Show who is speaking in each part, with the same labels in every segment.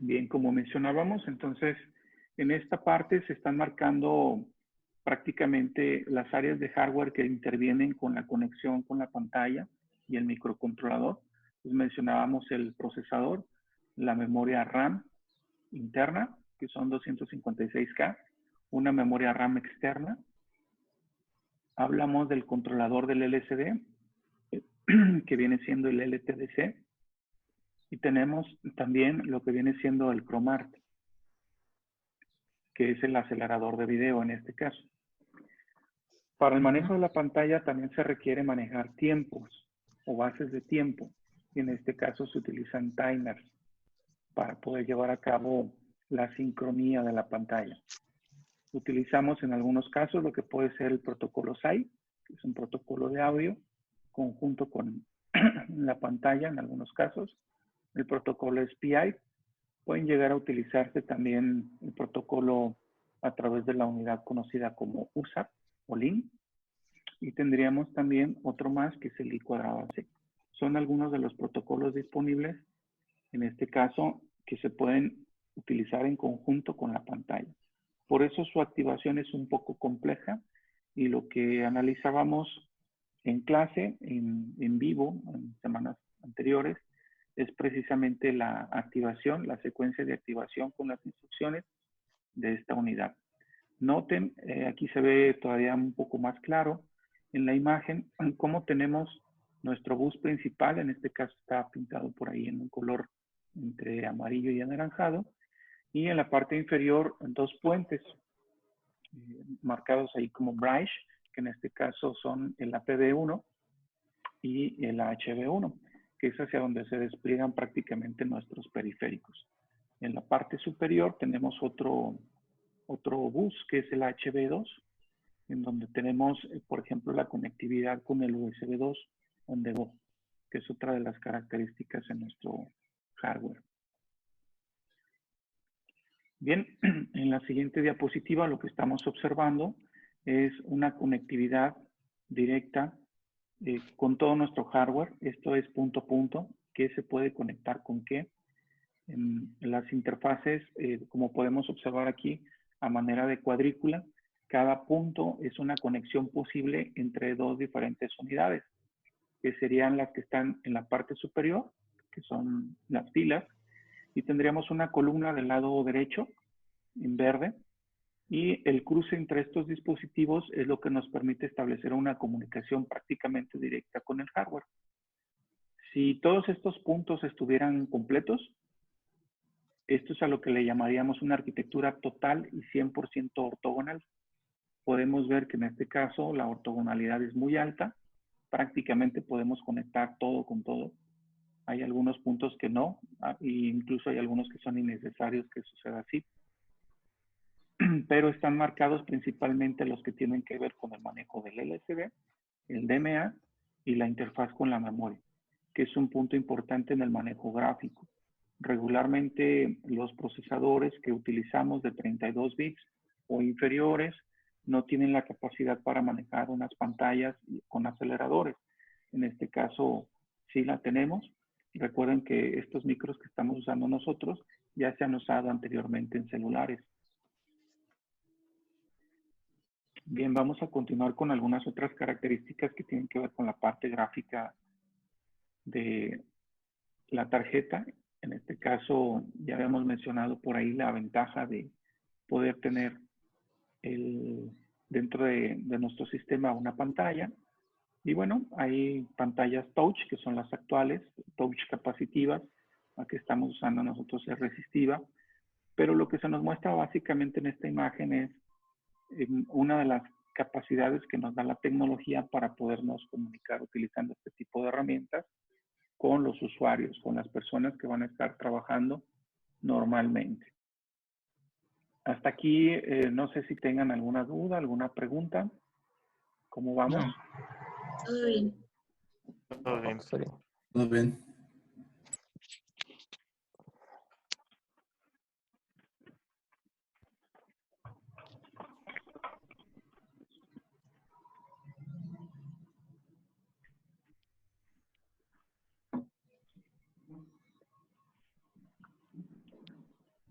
Speaker 1: Bien, como mencionábamos, entonces en esta parte se están marcando prácticamente las áreas de hardware que intervienen con la conexión con la pantalla y el microcontrolador. Pues mencionábamos el procesador, la memoria RAM interna, que son 256K, una memoria RAM externa. Hablamos del controlador del LCD, que viene siendo el LTDC. Y tenemos también lo que viene siendo el Chromart, que es el acelerador de video en este caso. Para el manejo de la pantalla también se requiere manejar tiempos o bases de tiempo. Y en este caso se utilizan timers para poder llevar a cabo la sincronía de la pantalla. Utilizamos en algunos casos lo que puede ser el protocolo SAI, que es un protocolo de audio conjunto con la pantalla en algunos casos. El protocolo SPI. Pueden llegar a utilizarse también el protocolo a través de la unidad conocida como USAP o LIN. Y tendríamos también otro más que es el I²C. Son algunos de los protocolos disponibles, en este caso, que se pueden utilizar en conjunto con la pantalla. Por eso su activación es un poco compleja y lo que analizábamos en clase, en vivo, en semanas anteriores, es precisamente la activación, la secuencia de activación con las instrucciones de esta unidad. Noten, aquí se ve todavía un poco más claro en la imagen cómo tenemos nuestro bus principal, en este caso está pintado por ahí en un color entre amarillo y anaranjado, y en la parte inferior dos puentes marcados ahí como bridge, que en este caso son el APB1 y el HB1, que es hacia donde se despliegan prácticamente nuestros periféricos. En la parte superior tenemos otro bus, que es el HB2, en donde tenemos, por ejemplo, la conectividad con el USB 2 on the go, que es otra de las características en nuestro hardware. Bien, en la siguiente diapositiva lo que estamos observando es una conectividad directa con todo nuestro hardware. Esto es punto a punto, qué se puede conectar con qué. En las interfaces, como podemos observar aquí, a manera de cuadrícula, cada punto es una conexión posible entre dos diferentes unidades, que serían las que están en la parte superior, que son las pilas, y tendríamos una columna del lado derecho, en verde, y el cruce entre estos dispositivos es lo que nos permite establecer una comunicación prácticamente directa con el hardware. Si todos estos puntos estuvieran completos, esto es a lo que le llamaríamos una arquitectura total y 100% ortogonal. Podemos ver que en este caso la ortogonalidad es muy alta, prácticamente podemos conectar todo con todo. Hay algunos puntos que no, e incluso hay algunos que son innecesarios que suceda así. Pero están marcados principalmente los que tienen que ver con el manejo del LCD, el DMA y la interfaz con la memoria, que es un punto importante en el manejo gráfico. Regularmente los procesadores que utilizamos de 32 bits o inferiores no tienen la capacidad para manejar unas pantallas con aceleradores. En este caso sí la tenemos. Recuerden que estos micros que estamos usando nosotros ya se han usado anteriormente en celulares. Bien, vamos a continuar con algunas otras características que tienen que ver con la parte gráfica de la tarjeta. En este caso, ya habíamos mencionado por ahí la ventaja de poder tener dentro de nuestro sistema una pantalla. Y bueno, hay pantallas touch, que son las actuales, touch capacitivas. La que estamos usando nosotros es resistiva. Pero lo que se nos muestra básicamente en esta imagen es una de las capacidades que nos da la tecnología para podernos comunicar utilizando este tipo de herramientas con los usuarios, con las personas que van a estar trabajando normalmente. Hasta aquí, no sé si tengan alguna duda, alguna pregunta. ¿Cómo vamos?
Speaker 2: No.
Speaker 3: Todo bien.
Speaker 2: Todo bien.
Speaker 4: Todo bien.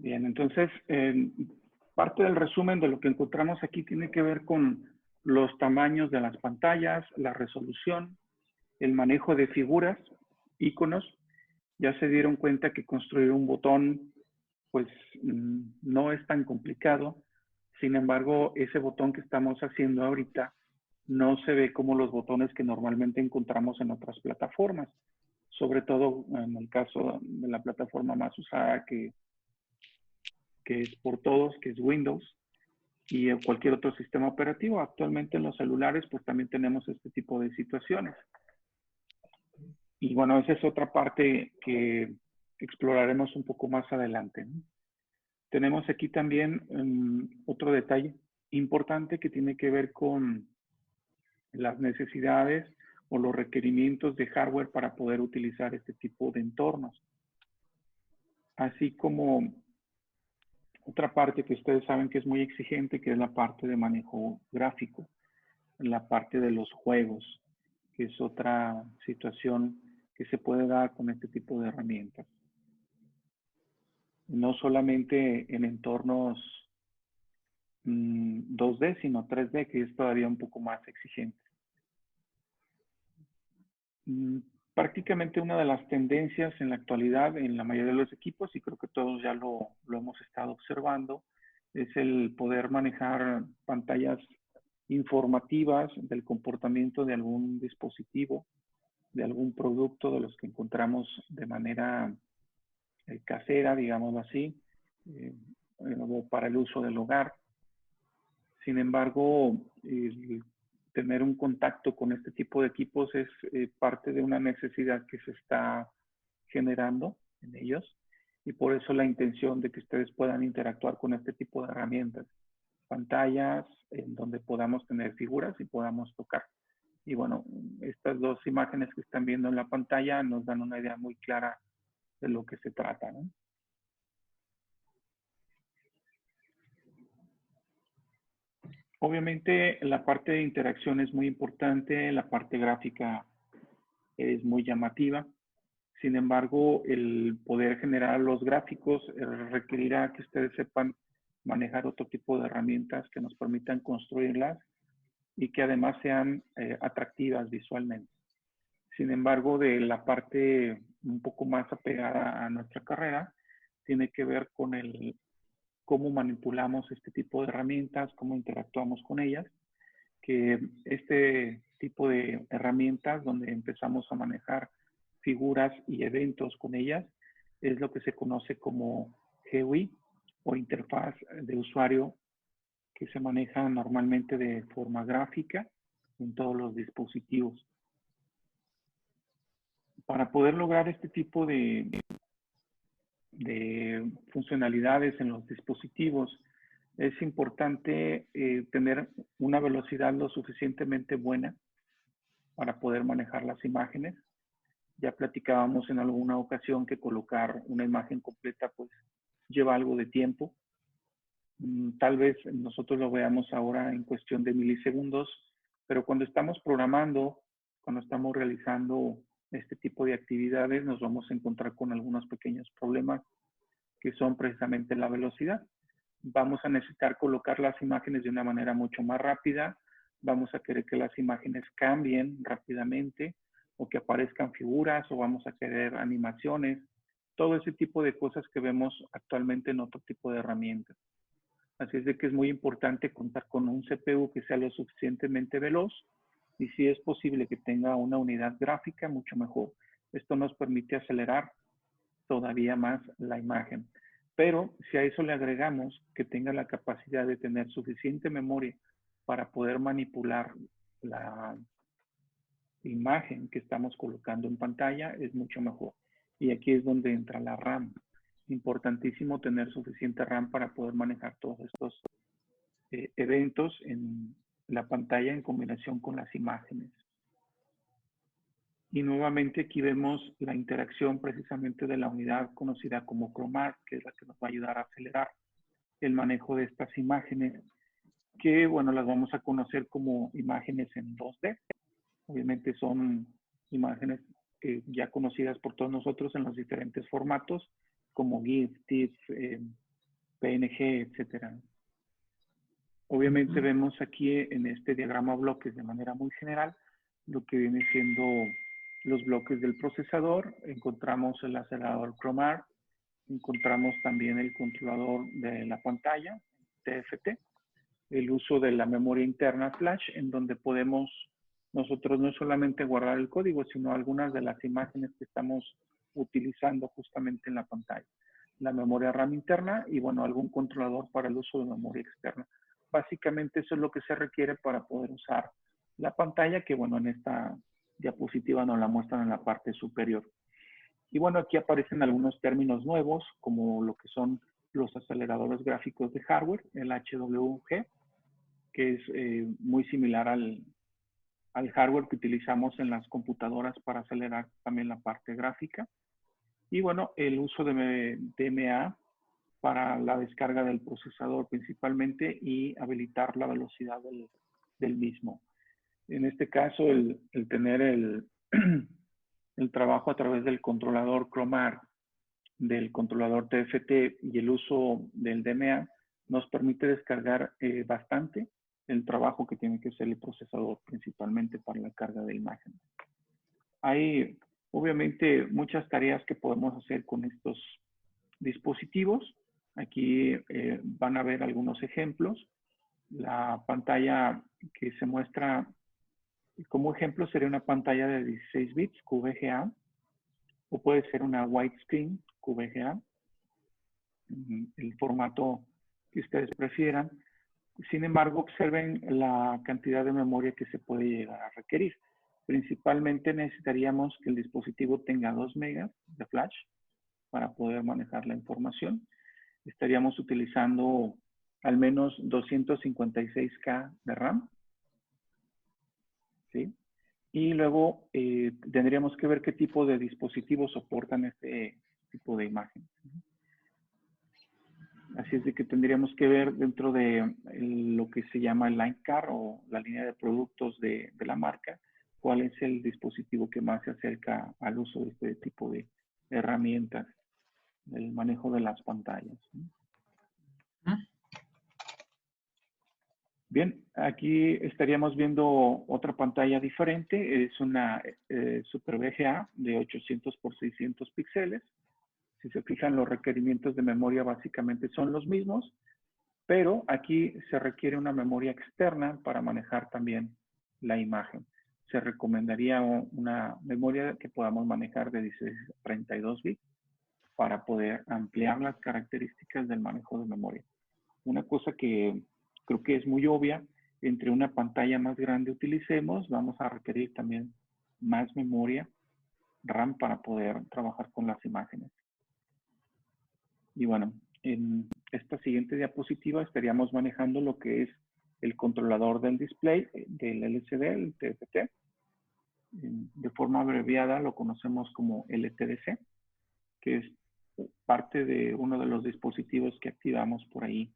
Speaker 1: Bien, entonces, parte del resumen de lo que encontramos aquí tiene que ver con los tamaños de las pantallas, la resolución, el manejo de figuras, iconos. Ya se dieron cuenta que construir un botón, pues, no es tan complicado. Sin embargo, ese botón que estamos haciendo ahorita no se ve como los botones que normalmente encontramos en otras plataformas. Sobre todo en el caso de la plataforma más usada que es por todos, que es Windows, y cualquier otro sistema operativo. Actualmente en los celulares, pues también tenemos este tipo de situaciones. Y bueno, esa es otra parte que exploraremos un poco más adelante, ¿no? Tenemos aquí también otro detalle importante que tiene que ver con las necesidades o los requerimientos de hardware para poder utilizar este tipo de entornos. Así como otra parte que ustedes saben que es muy exigente, que es la parte de manejo gráfico, la parte de los juegos, que es otra situación que se puede dar con este tipo de herramientas. No solamente en entornos 2D, sino 3D, que es todavía un poco más exigente. Prácticamente una de las tendencias en la actualidad en la mayoría de los equipos, y creo que todos ya lo hemos estado observando, es el poder manejar pantallas informativas del comportamiento de algún dispositivo, de algún producto de los que encontramos de manera casera, digámoslo así, o para el uso del hogar. Sin embargo, tener un contacto con este tipo de equipos es parte de una necesidad que se está generando en ellos, y por eso la intención de que ustedes puedan interactuar con este tipo de herramientas, pantallas en donde podamos tener figuras y podamos tocar. Y bueno, estas dos imágenes que están viendo en la pantalla nos dan una idea muy clara de lo que se trata, ¿no? Obviamente la parte de interacción es muy importante, la parte gráfica es muy llamativa. Sin embargo, el poder generar los gráficos requerirá que ustedes sepan manejar otro tipo de herramientas que nos permitan construirlas y que además sean atractivas visualmente. Sin embargo, de la parte un poco más apegada a nuestra carrera, tiene que ver con el cómo manipulamos este tipo de herramientas, cómo interactuamos con ellas, que este tipo de herramientas donde empezamos a manejar figuras y eventos con ellas es lo que se conoce como GUI o interfaz de usuario, que se maneja normalmente de forma gráfica en todos los dispositivos. Para poder lograr este tipo de funcionalidades en los dispositivos, es importante tener una velocidad lo suficientemente buena para poder manejar las imágenes. Ya platicábamos en alguna ocasión que colocar una imagen completa pues lleva algo de tiempo. Tal vez nosotros lo veamos ahora en cuestión de milisegundos, pero cuando estamos programando, cuando estamos realizando este tipo de actividades, nos vamos a encontrar con algunos pequeños problemas que son precisamente la velocidad. Vamos a necesitar colocar las imágenes de una manera mucho más rápida, vamos a querer que las imágenes cambien rápidamente o que aparezcan figuras, o vamos a querer animaciones, todo ese tipo de cosas que vemos actualmente en otro tipo de herramientas. Así es de que es muy importante contar con un CPU que sea lo suficientemente veloz, y si es posible que tenga una unidad gráfica, mucho mejor. Esto nos permite acelerar todavía más la imagen. Pero si a eso le agregamos que tenga la capacidad de tener suficiente memoria para poder manipular la imagen que estamos colocando en pantalla, es mucho mejor. Y aquí es donde entra la RAM. Importantísimo tener suficiente RAM para poder manejar todos estos eventos en la pantalla en combinación con las imágenes. Y nuevamente aquí vemos la interacción precisamente de la unidad conocida como Chromart, que es la que nos va a ayudar a acelerar el manejo de estas imágenes, que bueno, las vamos a conocer como imágenes en 2D. Obviamente son imágenes ya conocidas por todos nosotros en los diferentes formatos, como GIF, TIFF, PNG, etcétera. Obviamente vemos aquí en este diagrama bloques de manera muy general lo que viene siendo los bloques del procesador. Encontramos el acelerador Chromar, encontramos también el controlador de la pantalla, TFT, el uso de la memoria interna flash, en donde podemos nosotros no solamente guardar el código, sino algunas de las imágenes que estamos utilizando justamente en la pantalla. La memoria RAM interna y, bueno, algún controlador para el uso de memoria externa. Básicamente eso es lo que se requiere para poder usar la pantalla, que, bueno, en esta diapositiva nos la muestran en la parte superior. Y bueno, aquí aparecen algunos términos nuevos, como lo que son los aceleradores gráficos de hardware, el HWG, que es muy similar al hardware que utilizamos en las computadoras para acelerar también la parte gráfica. Y bueno, el uso de DMA para la descarga del procesador principalmente y habilitar la velocidad del mismo. En este caso, el tener el trabajo a través del controlador Chromar, del controlador TFT y el uso del DMA nos permite descargar bastante el trabajo que tiene que hacer el procesador, principalmente para la carga de imágenes. Hay obviamente muchas tareas que podemos hacer con estos dispositivos. Aquí van a ver algunos ejemplos. La pantalla que se muestra como ejemplo sería una pantalla de 16 bits QVGA o puede ser una widescreen QVGA, el formato que ustedes prefieran. Sin embargo, observen la cantidad de memoria que se puede llegar a requerir. Principalmente necesitaríamos que el dispositivo tenga 2 megas de flash para poder manejar la información. Estaríamos utilizando al menos 256K de RAM. ¿Sí? Y luego tendríamos que ver qué tipo de dispositivos soportan este tipo de imagen. Así es de que tendríamos que ver dentro de lo que se llama el line card o la línea de productos de la marca, cuál es el dispositivo que más se acerca al uso de este tipo de herramientas, el manejo de las pantallas. Bien, aquí estaríamos viendo otra pantalla diferente, es una Super VGA de 800 por 600 píxeles. Si se fijan, los requerimientos de memoria básicamente son los mismos, pero aquí se requiere una memoria externa para manejar también la imagen. Se recomendaría una memoria que podamos manejar de 16 a 32 bits para poder ampliar las características del manejo de memoria. Una cosa que creo que es muy obvia, entre una pantalla más grande utilicemos, vamos a requerir también más memoria RAM para poder trabajar con las imágenes. Y bueno, en esta siguiente diapositiva estaríamos manejando lo que es el controlador del display, del LCD, el TFT. De forma abreviada lo conocemos como LTDC, que es parte de uno de los dispositivos que activamos por ahí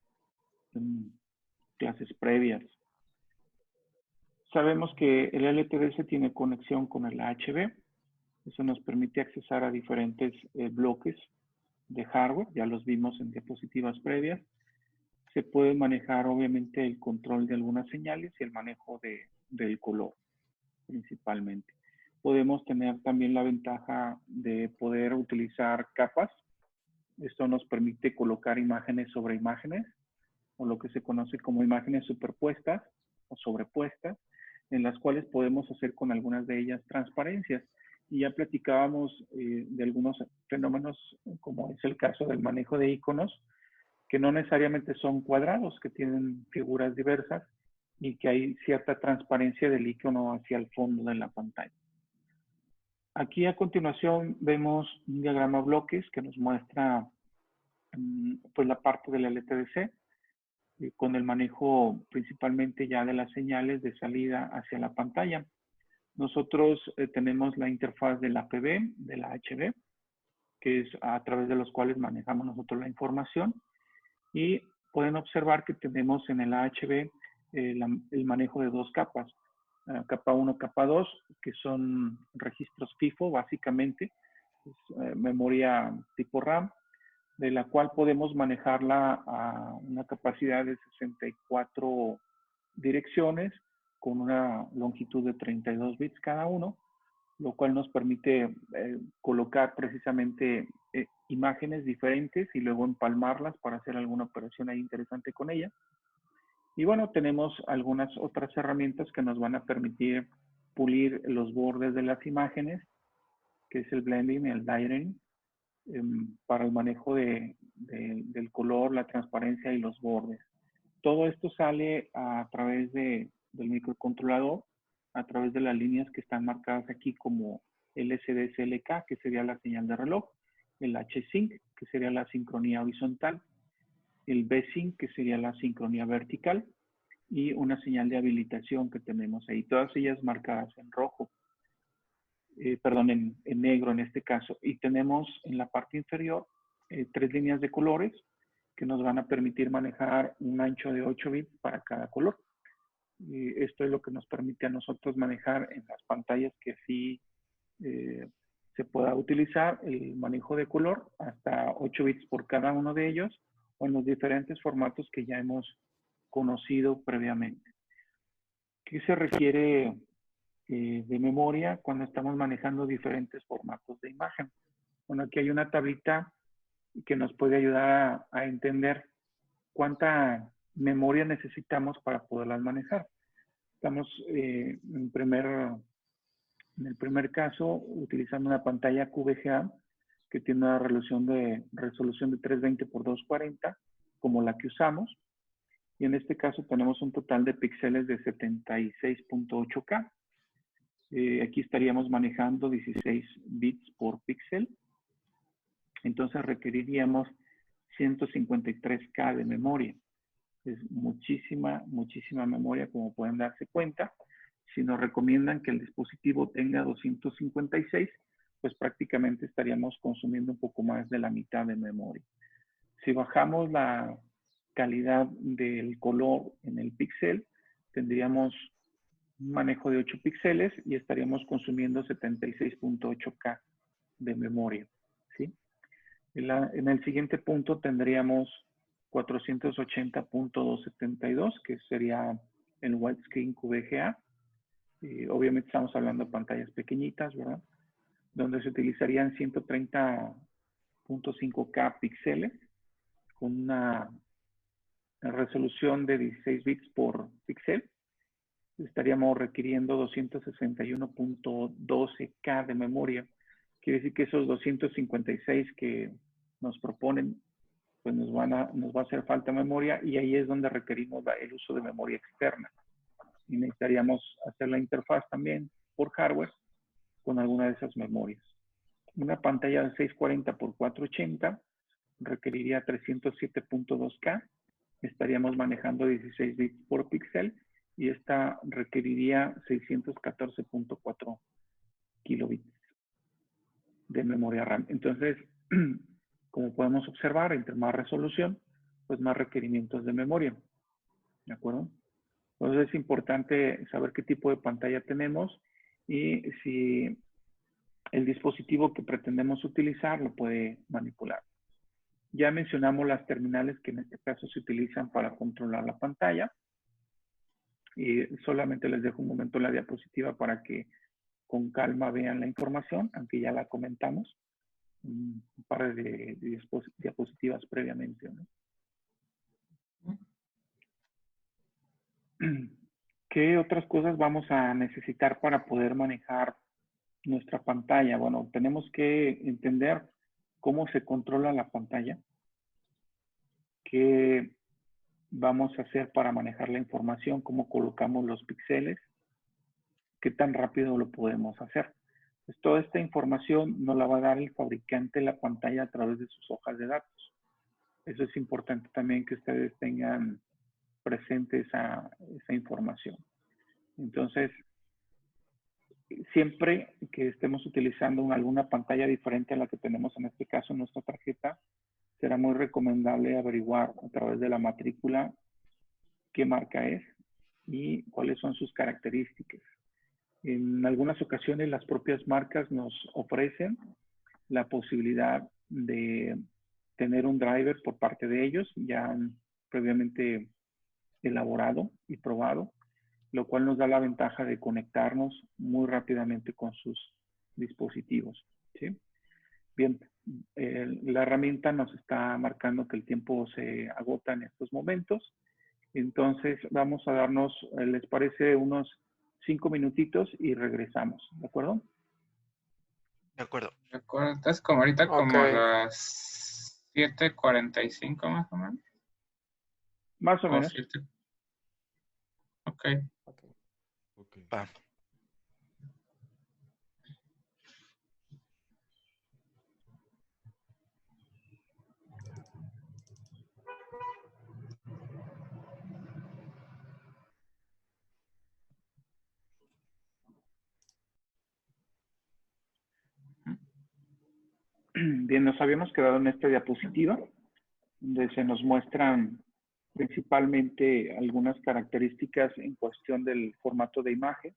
Speaker 1: en clases previas. Sabemos que el LTDC tiene conexión con el AHB. Eso nos permite accesar a diferentes bloques de hardware, ya los vimos en diapositivas previas. Se puede manejar obviamente el control de algunas señales y el manejo del color principalmente. Podemos tener también la ventaja de poder utilizar capas. Esto nos permite colocar imágenes sobre imágenes, o lo que se conoce como imágenes superpuestas o sobrepuestas, en las cuales podemos hacer con algunas de ellas transparencias. Y ya platicábamos de algunos fenómenos, como es el caso del manejo de iconos, que no necesariamente son cuadrados, que tienen figuras diversas y que hay cierta transparencia del icono hacia el fondo de la pantalla. Aquí a continuación vemos un diagrama bloques que nos muestra pues la parte del LTDC con el manejo principalmente ya de las señales de salida hacia la pantalla. Nosotros tenemos la interfaz del APB, de la HB, que es a través de los cuales manejamos nosotros la información. Y pueden observar que tenemos en el AHB el manejo de dos capas, capa 1, capa 2, que son registros FIFO básicamente, es, memoria tipo RAM. de la cual podemos manejarla a una capacidad de 64 direcciones con una longitud de 32 bits cada uno, lo cual nos permite colocar precisamente imágenes diferentes y luego empalmarlas para hacer alguna operación ahí interesante con ella. Y bueno, tenemos algunas otras herramientas que nos van a permitir pulir los bordes de las imágenes, que es el blending, el layering, para el manejo del color, la transparencia y los bordes. Todo esto sale a través del microcontrolador, a través de las líneas que están marcadas aquí como el SDSLK, que sería la señal de reloj, el H-Sync, que sería la sincronía horizontal, el V-Sync, que sería la sincronía vertical, y una señal de habilitación que tenemos ahí, todas ellas marcadas en rojo. Perdón, en negro en este caso. Y tenemos en la parte inferior 3 líneas de colores que nos van a permitir manejar un ancho de 8 bits para cada color. Y esto es lo que nos permite a nosotros manejar en las pantallas que sí se pueda utilizar el manejo de color hasta 8 bits por cada uno de ellos o en los diferentes formatos que ya hemos conocido previamente. ¿Qué se requiere de memoria cuando estamos manejando diferentes formatos de imagen? Bueno, aquí hay una tablita que nos puede ayudar a entender cuánta memoria necesitamos para poderlas manejar. Estamos en el primer caso utilizando una pantalla QVGA que tiene una resolución de 320 por 240 como la que usamos. Y en este caso tenemos un total de píxeles de 76.8K. Aquí estaríamos manejando 16 bits por píxel. Entonces requeriríamos 153K de memoria. Es muchísima, muchísima memoria, como pueden darse cuenta. Si nos recomiendan que el dispositivo tenga 256, pues prácticamente estaríamos consumiendo un poco más de la mitad de memoria. Si bajamos la calidad del color en el píxel, tendríamos un manejo de 8 píxeles y estaríamos consumiendo 76.8K de memoria, ¿sí? En el siguiente punto tendríamos 480.272, que sería el widescreen QVGA. Obviamente estamos hablando de pantallas pequeñitas, ¿verdad? Donde se utilizarían 130.5K píxeles con una resolución de 16 bits por píxel. Estaríamos requiriendo 261.12K de memoria. Quiere decir que esos 256 que nos proponen, pues nos va a hacer falta memoria y ahí es donde requerimos el uso de memoria externa. Y necesitaríamos hacer la interfaz también por hardware con alguna de esas memorias. Una pantalla de 640 por 480 requeriría 307.2K. Estaríamos manejando 16 bits por píxel y esta requeriría 614.4 kilobits de memoria RAM. Entonces, como podemos observar, entre más resolución, pues más requerimientos de memoria. ¿De acuerdo? Entonces es importante saber qué tipo de pantalla tenemos y si el dispositivo que pretendemos utilizar lo puede manipular. Ya mencionamos las terminales que en este caso se utilizan para controlar la pantalla. Y solamente les dejo un momento la diapositiva para que con calma vean la información, aunque ya la comentamos un par de diapositivas previamente, ¿no? ¿Qué otras cosas vamos a necesitar para poder manejar nuestra pantalla? Bueno, tenemos que entender cómo se controla la pantalla, qué vamos a hacer para manejar la información, cómo colocamos los píxeles, qué tan rápido lo podemos hacer. Pues toda esta información nos la va a dar el fabricante de la pantalla a través de sus hojas de datos. Eso es importante también que ustedes tengan presente esa información. Entonces, siempre que estemos utilizando alguna pantalla diferente a la que tenemos en este caso en nuestra tarjeta, será muy recomendable averiguar a través de la matrícula qué marca es y cuáles son sus características. En algunas ocasiones las propias marcas nos ofrecen la posibilidad de tener un driver por parte de ellos, ya previamente elaborado y probado, lo cual nos da la ventaja de conectarnos muy rápidamente con sus dispositivos. ¿Sí? Bien, la herramienta nos está marcando que el tiempo se agota en estos momentos. Entonces vamos a darnos, ¿les parece unos 5 minutitos y regresamos? ¿De acuerdo?
Speaker 2: De acuerdo.
Speaker 3: De acuerdo, entonces como ahorita como a
Speaker 2: Ok.
Speaker 3: las 7:45 más o menos.
Speaker 1: Más o
Speaker 3: O
Speaker 1: menos.
Speaker 3: 7. Ok.
Speaker 2: Va.
Speaker 1: Bien, nos habíamos quedado en esta diapositiva, donde se nos muestran principalmente algunas características en cuestión del formato de imagen.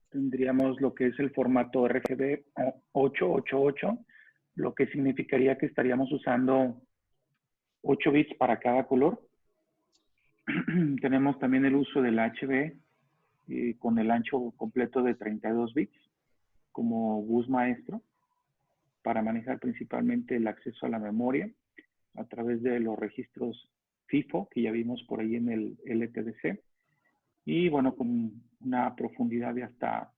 Speaker 1: Tendríamos lo que es el formato RGB 888, lo que significaría que estaríamos usando 8 bits para cada color. Tenemos también el uso del HB con el ancho completo de 32 bits como bus maestro para manejar principalmente el acceso a la memoria a través de los registros FIFO que ya vimos por ahí en el LTDC y bueno, con una profundidad de hasta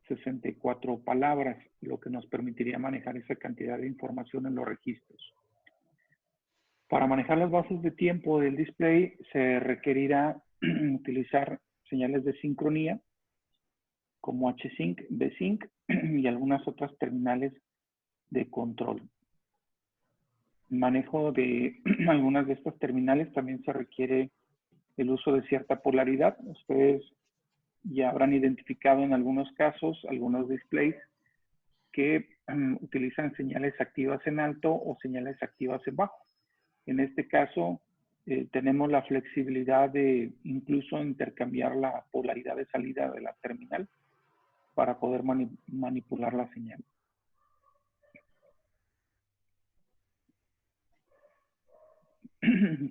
Speaker 1: 64 palabras, lo que nos permitiría manejar esa cantidad de información en los registros. Para manejar las bases de tiempo del display se requerirá utilizar señales de sincronía como H-Sync, V-Sync y algunas otras terminales de control. El manejo de algunas de estas terminales también se requiere el uso de cierta polaridad. Ustedes ya habrán identificado en algunos casos algunos displays que utilizan señales activas en alto o señales activas en bajo. En este caso, tenemos la flexibilidad de incluso intercambiar la polaridad de salida de la terminal para poder manipular la señal.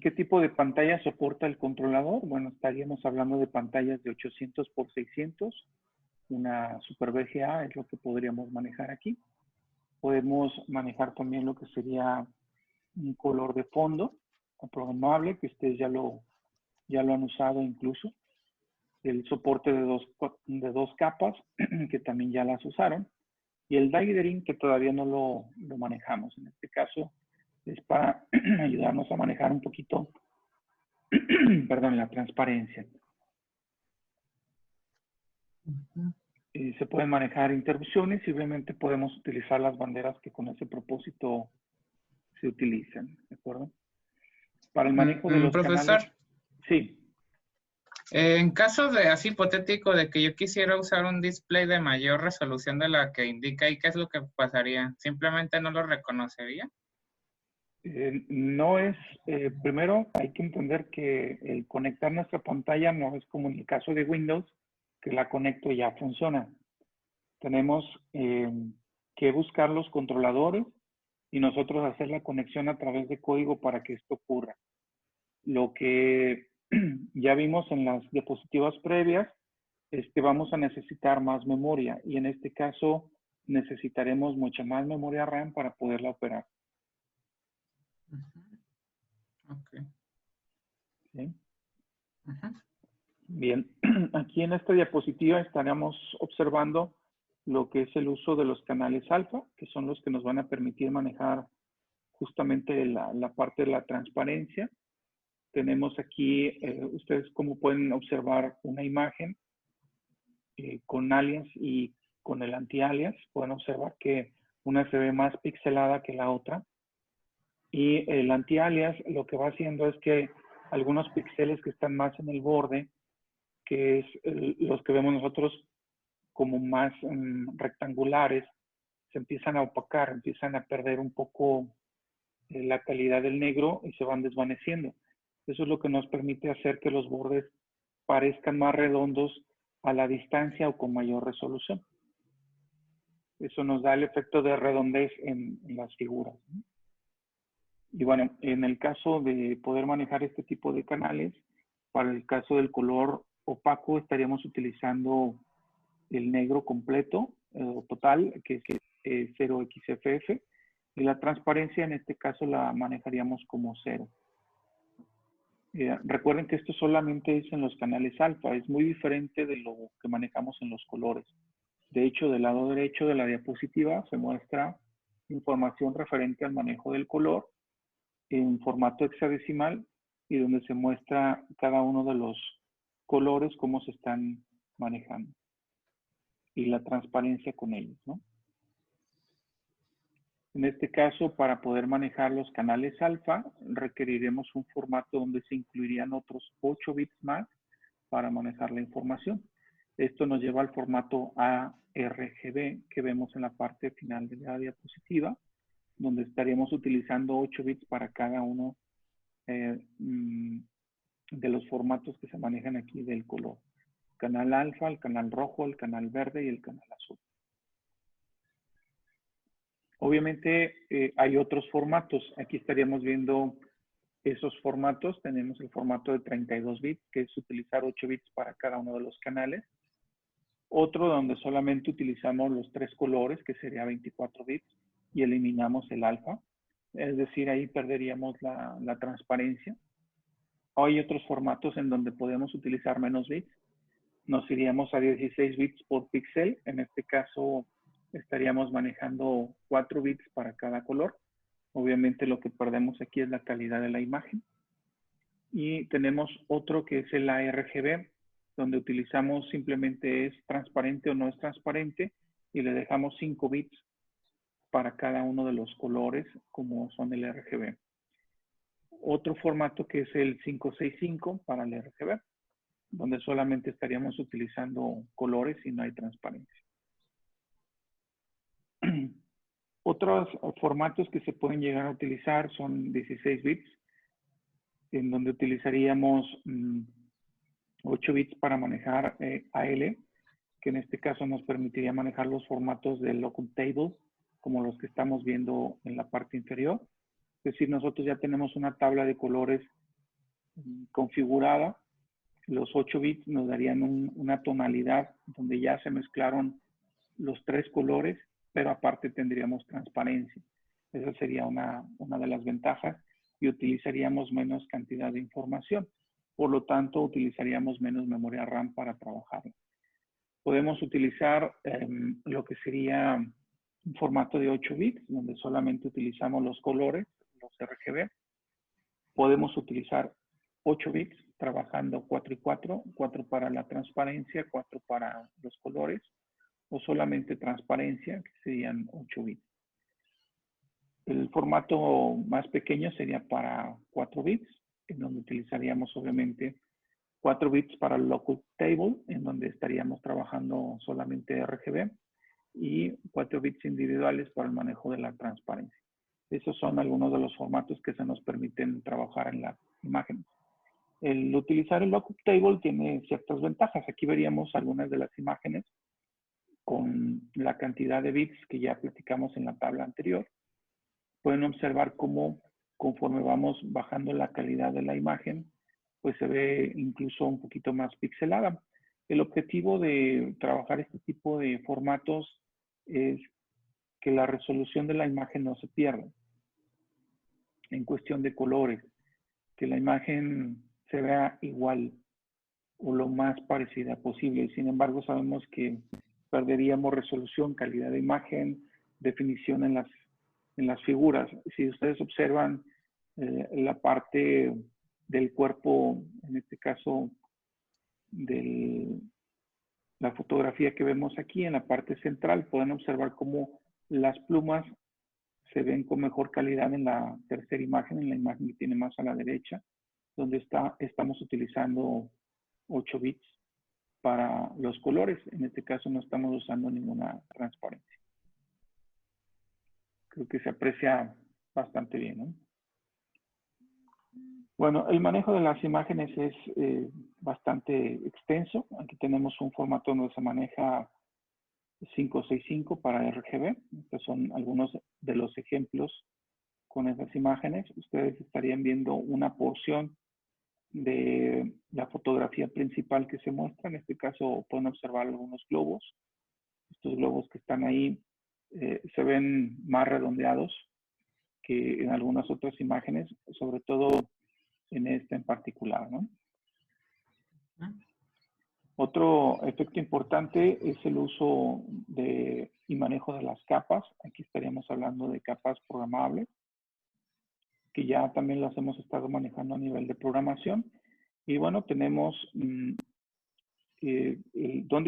Speaker 1: ¿Qué tipo de pantalla soporta el controlador? Bueno, estaríamos hablando de pantallas de 800 por 600. Una Super VGA es lo que podríamos manejar aquí. Podemos manejar también lo que sería un color de fondo programable, que ustedes ya lo han usado incluso. El soporte de dos capas, que también ya las usaron. Y el dithering, que todavía no lo manejamos. En este caso, es para ayudarnos a manejar un poquito, perdón, la transparencia. Se pueden manejar interrupciones y obviamente podemos utilizar las banderas que con ese propósito se utilizan, ¿de acuerdo? Para el manejo de los
Speaker 3: profesor,
Speaker 1: canales. Sí.
Speaker 3: En caso de así hipotético de que yo quisiera usar un display de mayor resolución de la que indica ahí, ¿qué es lo que pasaría? ¿Simplemente no lo reconocería?
Speaker 1: No es, primero hay que entender que el conectar nuestra pantalla no es como en el caso de Windows, que la conecto y ya funciona. Tenemos que buscar los controladores y nosotros hacer la conexión a través de código para que esto ocurra. Lo que ya vimos en las diapositivas previas es que vamos a necesitar más memoria y en este caso necesitaremos mucha más memoria RAM para poderla operar.
Speaker 3: Ok.
Speaker 1: ¿Sí? Bien, aquí en esta diapositiva estaremos observando lo que es el uso de los canales alfa, que son los que nos van a permitir manejar justamente la parte de la transparencia. Tenemos aquí, ustedes como pueden observar una imagen con alias y con el anti-alias. Pueden observar que una se ve más pixelada que la otra. Y el anti-alias lo que va haciendo es que algunos píxeles que están más en el borde, que es los que vemos nosotros como más rectangulares, se empiezan a opacar, empiezan a perder un poco la calidad del negro y se van desvaneciendo. Eso es lo que nos permite hacer que los bordes parezcan más redondos a la distancia o con mayor resolución. Eso nos da el efecto de redondez en las figuras, ¿no? Y bueno, en el caso de poder manejar este tipo de canales, para el caso del color opaco estaríamos utilizando el negro completo, total, que es 0xff, y la transparencia en este caso la manejaríamos como 0. Recuerden que esto solamente es en los canales alfa, es muy diferente de lo que manejamos en los colores. De hecho, del lado derecho de la diapositiva se muestra información referente al manejo del color en formato hexadecimal y donde se muestra cada uno de los colores, cómo se están manejando y la transparencia con ellos, ¿no? En este caso, para poder manejar los canales alfa, requeriremos un formato donde se incluirían otros 8 bits más para manejar la información. Esto nos lleva al formato ARGB que vemos en la parte final de la diapositiva, donde estaríamos utilizando 8 bits para cada uno de los formatos que se manejan aquí del color. Canal alfa, el canal rojo, el canal verde y el canal azul. Obviamente hay otros formatos. Aquí estaríamos viendo esos formatos. Tenemos el formato de 32 bits, que es utilizar 8 bits para cada uno de los canales. Otro donde solamente utilizamos los 3 colores, que sería 24 bits, y eliminamos el alfa. Es decir, ahí perderíamos la transparencia. Hay otros formatos en donde podemos utilizar menos bits. Nos iríamos a 16 bits por píxel. En este caso estaríamos manejando 4 bits para cada color. Obviamente lo que perdemos aquí es la calidad de la imagen. Y tenemos otro que es el ARGB, donde utilizamos simplemente es transparente o no es transparente y le dejamos 5 bits para cada uno de los colores como son el RGB. Otro formato que es el 565 para el RGB, donde solamente estaríamos utilizando colores y no hay transparencia. Otros formatos que se pueden llegar a utilizar son 16 bits, en donde utilizaríamos 8 bits para manejar AL, que en este caso nos permitiría manejar los formatos del lookup table, como los que estamos viendo en la parte inferior. Es decir, nosotros ya tenemos una tabla de colores configurada. Los 8 bits nos darían una tonalidad donde ya se mezclaron los 3 colores, pero aparte tendríamos transparencia. Esa sería una de las ventajas y utilizaríamos menos cantidad de información. Por lo tanto, utilizaríamos menos memoria RAM para trabajarla. Podemos utilizar lo que sería un formato de 8 bits, donde solamente utilizamos los colores, los RGB. Podemos utilizar 8 bits, trabajando 4 y 4, 4 para la transparencia, 4 para los colores, o solamente transparencia, que serían 8 bits. El formato más pequeño sería para 4 bits, en donde utilizaríamos obviamente 4 bits para el lookup table, en donde estaríamos trabajando solamente RGB, y 4 bits individuales para el manejo de la transparencia. Esos son algunos de los formatos que se nos permiten trabajar en las imágenes. El utilizar el lookup table tiene ciertas ventajas. Aquí veríamos algunas de las imágenes con la cantidad de bits que ya platicamos en la tabla anterior. Pueden observar cómo conforme vamos bajando la calidad de la imagen, pues se ve incluso un poquito más pixelada. El objetivo de trabajar este tipo de formatos es que la resolución de la imagen no se pierda. En cuestión de colores, que la imagen se vea igual o lo más parecida posible. Sin embargo, sabemos que perderíamos resolución, calidad de imagen, definición en las figuras. Si ustedes observan la parte del cuerpo, en este caso de la fotografía que vemos aquí en la parte central, pueden observar cómo las plumas se ven con mejor calidad en la tercera imagen, en la imagen que tiene más a la derecha, donde estamos utilizando 8 bits para los colores. En este caso no estamos usando ninguna transparencia. Creo que se aprecia bastante bien, ¿no? Bueno, el manejo de las imágenes es bastante extenso. Aquí tenemos un formato donde se maneja 565 para RGB. Estos son algunos de los ejemplos con esas imágenes, ustedes estarían viendo una porción de la fotografía principal que se muestra. En este caso pueden observar algunos globos. Estos globos que están ahí se ven más redondeados que en algunas otras imágenes, sobre todo en esta en particular, ¿no? Otro efecto importante es el uso y manejo de las capas. Aquí estaríamos hablando de capas programables, que ya también las hemos estado manejando a nivel de programación. Y bueno, tenemos dónde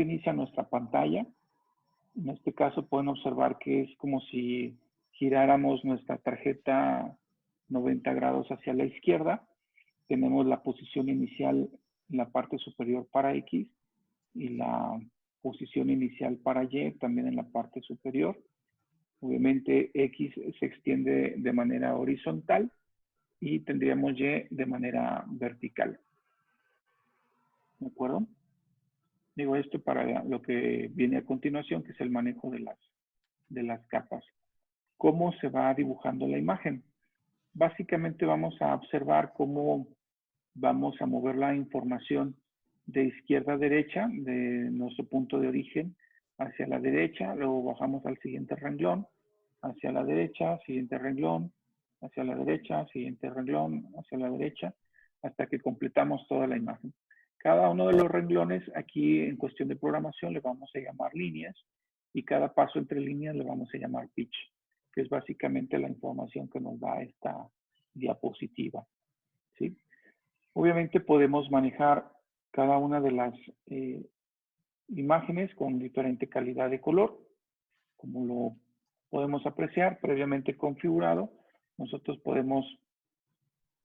Speaker 1: inicia nuestra pantalla. En este caso pueden observar que es como si giráramos nuestra tarjeta 90 grados hacia la izquierda. Tenemos la posición inicial en la parte superior para X y la posición inicial para Y también en la parte superior. Obviamente X se extiende de manera horizontal y tendríamos Y de manera vertical. ¿De acuerdo? Digo esto para lo que viene a continuación, que es el manejo de las capas. ¿Cómo se va dibujando la imagen? Básicamente vamos a observar cómo vamos a mover la información de izquierda a derecha, de nuestro punto de origen hacia la derecha, luego bajamos al siguiente renglón, hacia la derecha, siguiente renglón, hacia la derecha, siguiente renglón, hacia la derecha, hasta que completamos toda la imagen. Cada uno de los renglones aquí en cuestión de programación le vamos a llamar líneas y cada paso entre líneas le vamos a llamar pitch, que es básicamente la información que nos da esta diapositiva, ¿sí? Obviamente podemos manejar cada una de las imágenes con diferente calidad de color. Como lo podemos apreciar, previamente configurado, nosotros podemos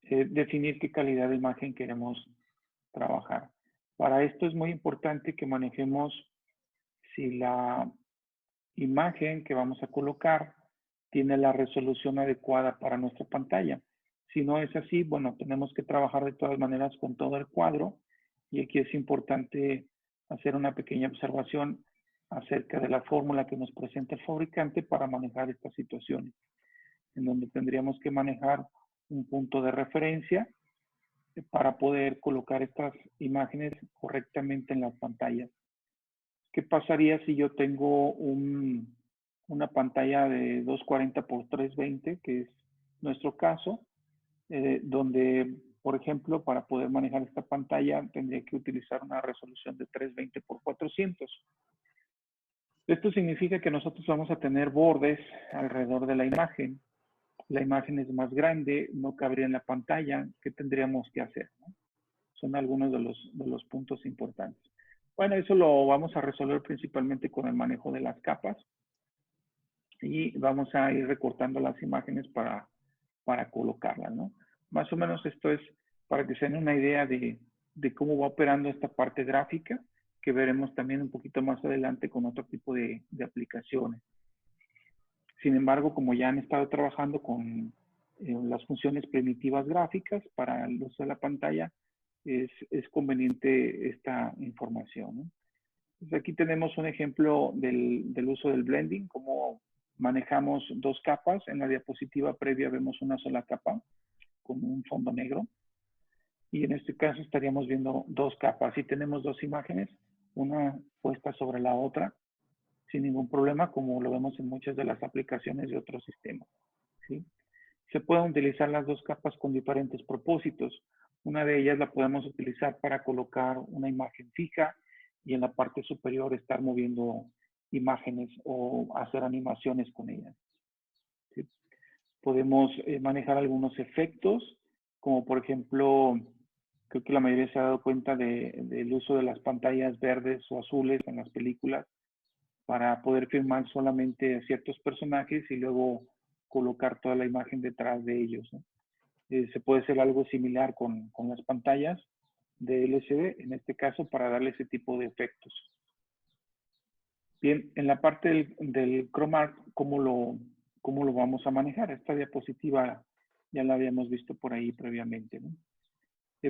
Speaker 1: definir qué calidad de imagen queremos trabajar. Para esto es muy importante que manejemos si la imagen que vamos a colocar tiene la resolución adecuada para nuestra pantalla. Si no es así, bueno, tenemos que trabajar de todas maneras con todo el cuadro y aquí es importante hacer una pequeña observación acerca de la fórmula que nos presenta el fabricante para manejar estas situaciones, en donde tendríamos que manejar un punto de referencia para poder colocar estas imágenes correctamente en las pantallas. ¿Qué pasaría si yo tengo una pantalla de 240 por 320, que es nuestro caso, donde, por ejemplo, para poder manejar esta pantalla tendría que utilizar una resolución de 320 por 400? Esto significa que nosotros vamos a tener bordes alrededor de la imagen. La imagen es más grande, no cabría en la pantalla. ¿Qué tendríamos que hacer, ¿no? Son algunos de los puntos importantes. Bueno, eso lo vamos a resolver principalmente con el manejo de las capas. Y vamos a ir recortando las imágenes para colocarlas, ¿no? Más o menos esto es para que se den una idea de cómo va operando esta parte gráfica, que veremos también un poquito más adelante con otro tipo de aplicaciones. Sin embargo, como ya han estado trabajando con las funciones primitivas gráficas para el uso de la pantalla, es conveniente esta información, ¿no? Entonces aquí tenemos un ejemplo del uso del blending, cómo manejamos dos capas. En la diapositiva previa vemos una sola capa con un fondo negro. Y en este caso estaríamos viendo dos capas. Y tenemos dos imágenes, una puesta sobre la otra, sin ningún problema, como lo vemos en muchas de las aplicaciones de otros sistemas, ¿sí? Se pueden utilizar las dos capas con diferentes propósitos. Una de ellas la podemos utilizar para colocar una imagen fija y en la parte superior estar moviendo imágenes o hacer animaciones con ellas, ¿sí? Podemos manejar algunos efectos, como por ejemplo, creo que la mayoría se ha dado cuenta del uso de las pantallas verdes o azules en las películas para poder filmar solamente a ciertos personajes y luego colocar toda la imagen detrás de ellos, ¿no? Se puede hacer algo similar con las pantallas de LCD, en este caso, para darle ese tipo de efectos. Bien, en la parte del Chroma, ¿cómo lo vamos a manejar? Esta diapositiva ya la habíamos visto por ahí previamente, ¿no?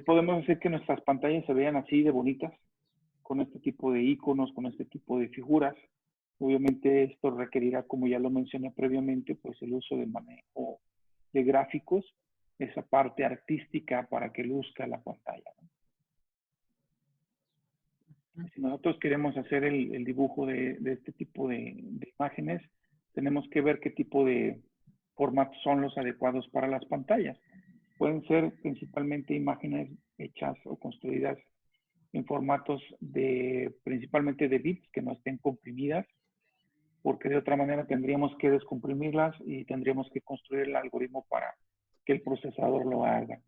Speaker 1: Podemos hacer que nuestras pantallas se vean así de bonitas, con este tipo de iconos, con este tipo de figuras. Obviamente esto requerirá, como ya lo mencioné previamente, pues el uso de manejo de gráficos, esa parte artística para que luzca la pantalla, ¿no? Si nosotros queremos hacer el dibujo de este tipo de imágenes, tenemos que ver qué tipo de formatos son los adecuados para las pantallas. Pueden ser principalmente imágenes hechas o construidas en formatos principalmente de bits que no estén comprimidas, porque de otra manera tendríamos que descomprimirlas y tendríamos que construir el algoritmo para que el procesador lo haga.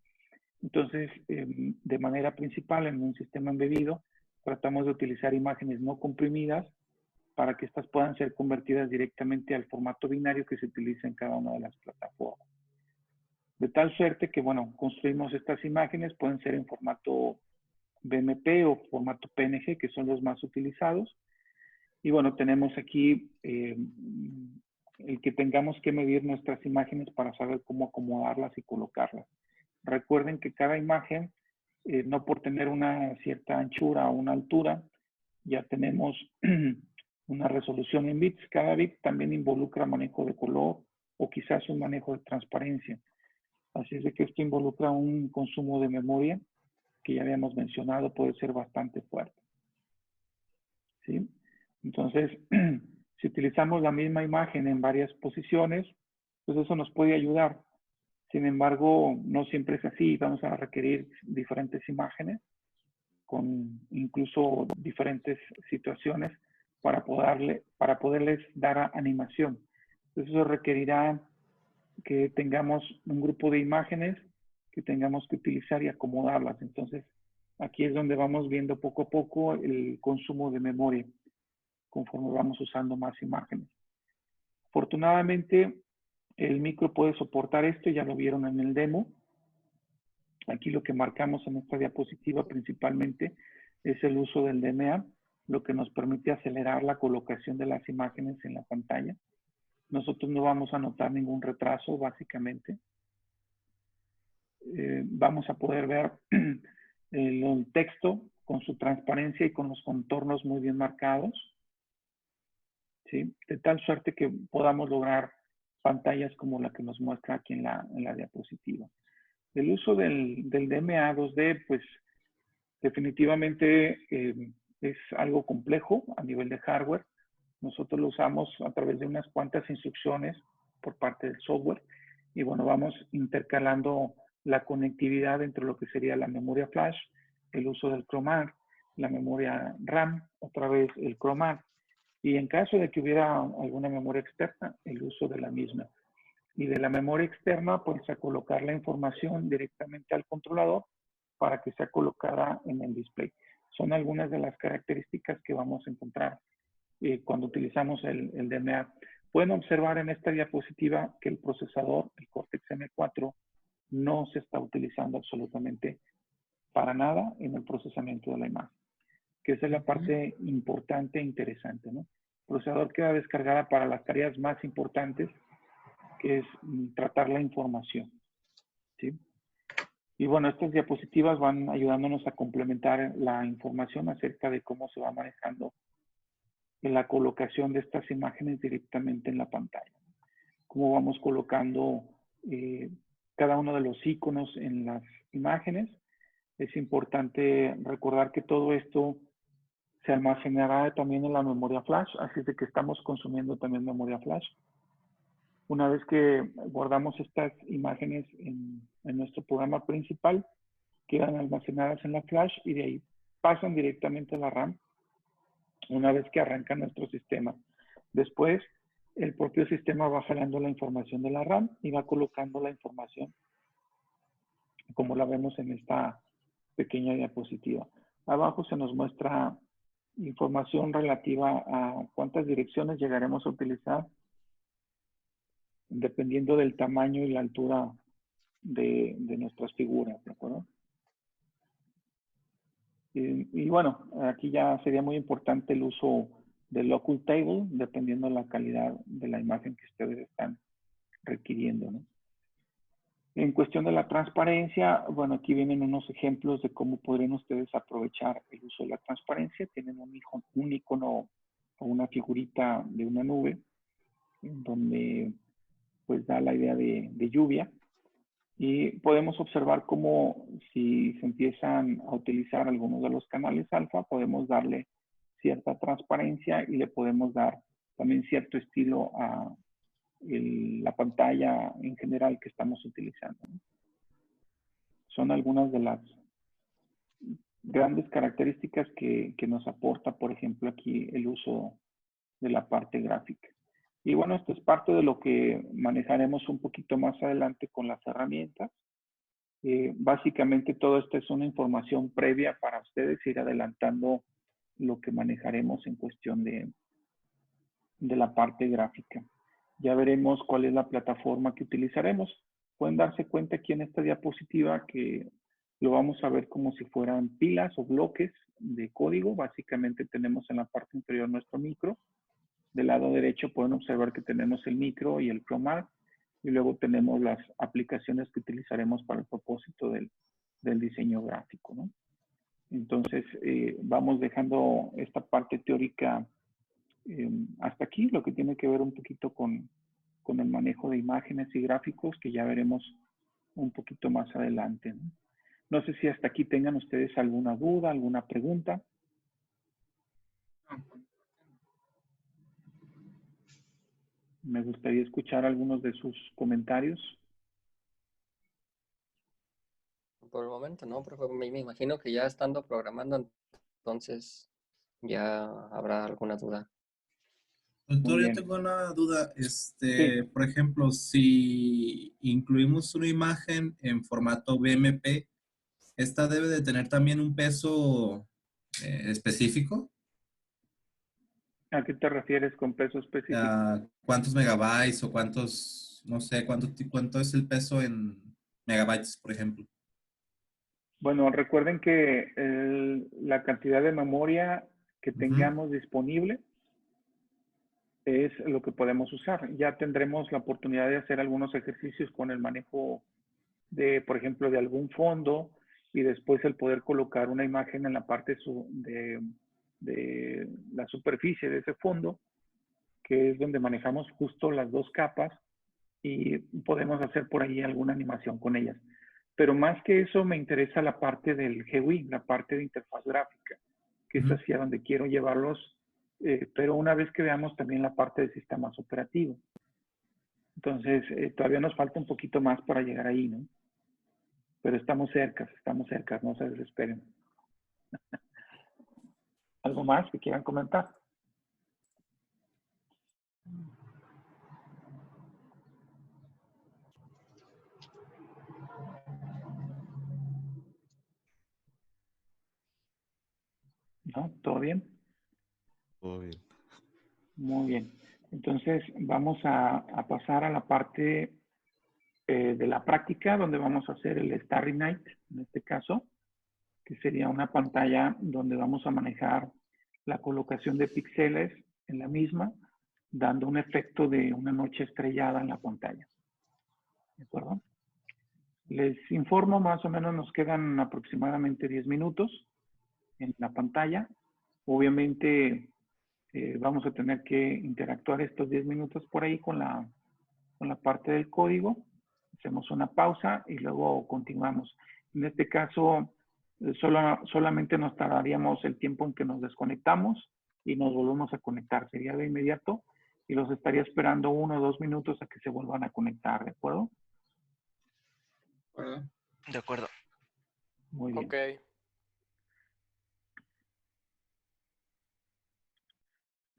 Speaker 1: Entonces, de manera principal, en un sistema embebido, tratamos de utilizar imágenes no comprimidas para que estas puedan ser convertidas directamente al formato binario que se utiliza en cada una de las plataformas. De tal suerte que, bueno, construimos estas imágenes, pueden ser en formato BMP o formato PNG, que son los más utilizados. Y bueno, tenemos aquí el que tengamos que medir nuestras imágenes para saber cómo acomodarlas y colocarlas. Recuerden que cada imagen, no por tener una cierta anchura o una altura, ya tenemos una resolución en bits. Cada bit también involucra manejo de color o quizás un manejo de transparencia. Así es de que esto involucra un consumo de memoria que ya habíamos mencionado, puede ser bastante fuerte. ¿Sí? Entonces, si utilizamos la misma imagen en varias posiciones, pues eso nos puede ayudar. Sin embargo, no siempre es así. Vamos a requerir diferentes imágenes con incluso diferentes situaciones para poderles dar animación. Entonces, eso requerirá que tengamos un grupo de imágenes que tengamos que utilizar y acomodarlas. Entonces, aquí es donde vamos viendo poco a poco el consumo de memoria conforme vamos usando más imágenes. Afortunadamente, el micro puede soportar esto, ya lo vieron en el demo. Aquí lo que marcamos en esta diapositiva principalmente es el uso del DMA, lo que nos permite acelerar la colocación de las imágenes en la pantalla. Nosotros no vamos a notar ningún retraso, básicamente. Vamos a poder ver el texto con su transparencia y con los contornos muy bien marcados, ¿sí? De tal suerte que podamos lograr pantallas como la que nos muestra aquí en la diapositiva. El uso del DMA 2D, pues definitivamente es algo complejo a nivel de hardware. Nosotros lo usamos a través de unas cuantas instrucciones por parte del software y bueno, vamos intercalando la conectividad entre lo que sería la memoria flash, el uso del ChromAg, la memoria RAM, otra vez el ChromAg, y en caso de que hubiera alguna memoria externa, el uso de la misma. Y de la memoria externa, pues a colocar la información directamente al controlador para que sea colocada en el display. Son algunas de las características que vamos a encontrar cuando utilizamos el DMA. Pueden observar en esta diapositiva que el procesador, el Cortex M4, no se está utilizando absolutamente para nada en el procesamiento de la imagen, que esa es la parte importante e interesante, ¿no? El procesador queda descargada para las tareas más importantes, que es tratar la información, ¿sí? Y bueno, estas diapositivas van ayudándonos a complementar la información acerca de cómo se va manejando la colocación de estas imágenes directamente en la pantalla. Cómo vamos colocando cada uno de los iconos en las imágenes. Es importante recordar que todo esto se almacenará también en la memoria flash, así es de que estamos consumiendo también memoria flash. Una vez que guardamos estas imágenes en nuestro programa principal, quedan almacenadas en la flash y de ahí pasan directamente a la RAM una vez que arranca nuestro sistema. Después, el propio sistema va jalando la información de la RAM y va colocando la información como la vemos en esta pequeña diapositiva. Abajo se nos muestra información relativa a cuántas direcciones llegaremos a utilizar dependiendo del tamaño y la altura de nuestras figuras, ¿de acuerdo? Y bueno, aquí ya sería muy importante el uso del local table, dependiendo de la calidad de la imagen que ustedes están requiriendo, ¿no? En cuestión de la transparencia, bueno, aquí vienen unos ejemplos de cómo podrían ustedes aprovechar el uso de la transparencia. Tienen un icono o una figurita de una nube, en donde pues da la idea de lluvia. Y podemos observar cómo si se empiezan a utilizar algunos de los canales alfa, podemos darle cierta transparencia y le podemos dar también cierto estilo a la pantalla en general que estamos utilizando. Son algunas de las grandes características que nos aporta, por ejemplo, aquí el uso de la parte gráfica. Y bueno, esto es parte de lo que manejaremos un poquito más adelante con las herramientas. Básicamente todo esto es una información previa para ustedes, ir adelantando lo que manejaremos en cuestión de la parte gráfica. Ya veremos cuál es la plataforma que utilizaremos. Pueden darse cuenta aquí en esta diapositiva que lo vamos a ver como si fueran pilas o bloques de código. Básicamente tenemos en la parte inferior nuestro micro. Del lado derecho pueden observar que tenemos el micro y el Flowmart. Y luego tenemos las aplicaciones que utilizaremos para el propósito del diseño gráfico, ¿no? Entonces, vamos dejando esta parte teórica hasta aquí, lo que tiene que ver un poquito con el manejo de imágenes y gráficos, que ya veremos un poquito más adelante, ¿no? No sé si hasta aquí tengan ustedes alguna duda, alguna pregunta. Me gustaría escuchar algunos de sus comentarios.
Speaker 4: Por el momento no, profe. Me imagino que ya estando programando, entonces ya habrá alguna duda.
Speaker 5: Doctor,
Speaker 1: Muy
Speaker 5: yo
Speaker 1: bien.
Speaker 5: tengo una duda.
Speaker 1: Sí.
Speaker 5: Por ejemplo, si incluimos una imagen en formato BMP, ¿esta debe de tener también un peso específico?
Speaker 1: ¿A qué te refieres con peso específico?
Speaker 5: ¿Cuántos megabytes o cuántos, no sé, cuánto es el peso en megabytes, por ejemplo?
Speaker 1: Bueno, recuerden que la cantidad de memoria que tengamos disponible es lo que podemos usar. Ya tendremos la oportunidad de hacer algunos ejercicios con el manejo de, por ejemplo, de algún fondo y después el poder colocar una imagen en la parte de la superficie de ese fondo, que es donde manejamos justo las dos capas y podemos hacer por ahí alguna animación con ellas. Pero más que eso me interesa la parte del GUI, la parte de interfaz gráfica, que es hacia donde quiero llevarlos, pero una vez que veamos también la parte de sistemas operativos. Entonces, todavía nos falta un poquito más para llegar ahí, ¿no? Pero estamos cerca, no se desesperen. ¿Algo más que quieran comentar? ¿No? ¿Todo bien?
Speaker 2: Todo bien.
Speaker 1: Muy bien. Entonces, vamos a pasar a la parte de la práctica, donde vamos a hacer el Starry Night, en este caso, que sería una pantalla donde vamos a manejar la colocación de píxeles en la misma, dando un efecto de una noche estrellada en la pantalla. ¿De acuerdo? Les informo, más o menos nos quedan aproximadamente 10 minutos en la pantalla. Obviamente vamos a tener que interactuar estos 10 minutos por ahí con la parte del código. Hacemos una pausa y luego continuamos. En este caso, solamente nos tardaríamos el tiempo en que nos desconectamos y nos volvemos a conectar. Sería de inmediato y los estaría esperando 1 o 2 minutos a que se vuelvan a conectar, ¿de acuerdo?
Speaker 2: De acuerdo.
Speaker 1: Muy bien.
Speaker 4: Ok.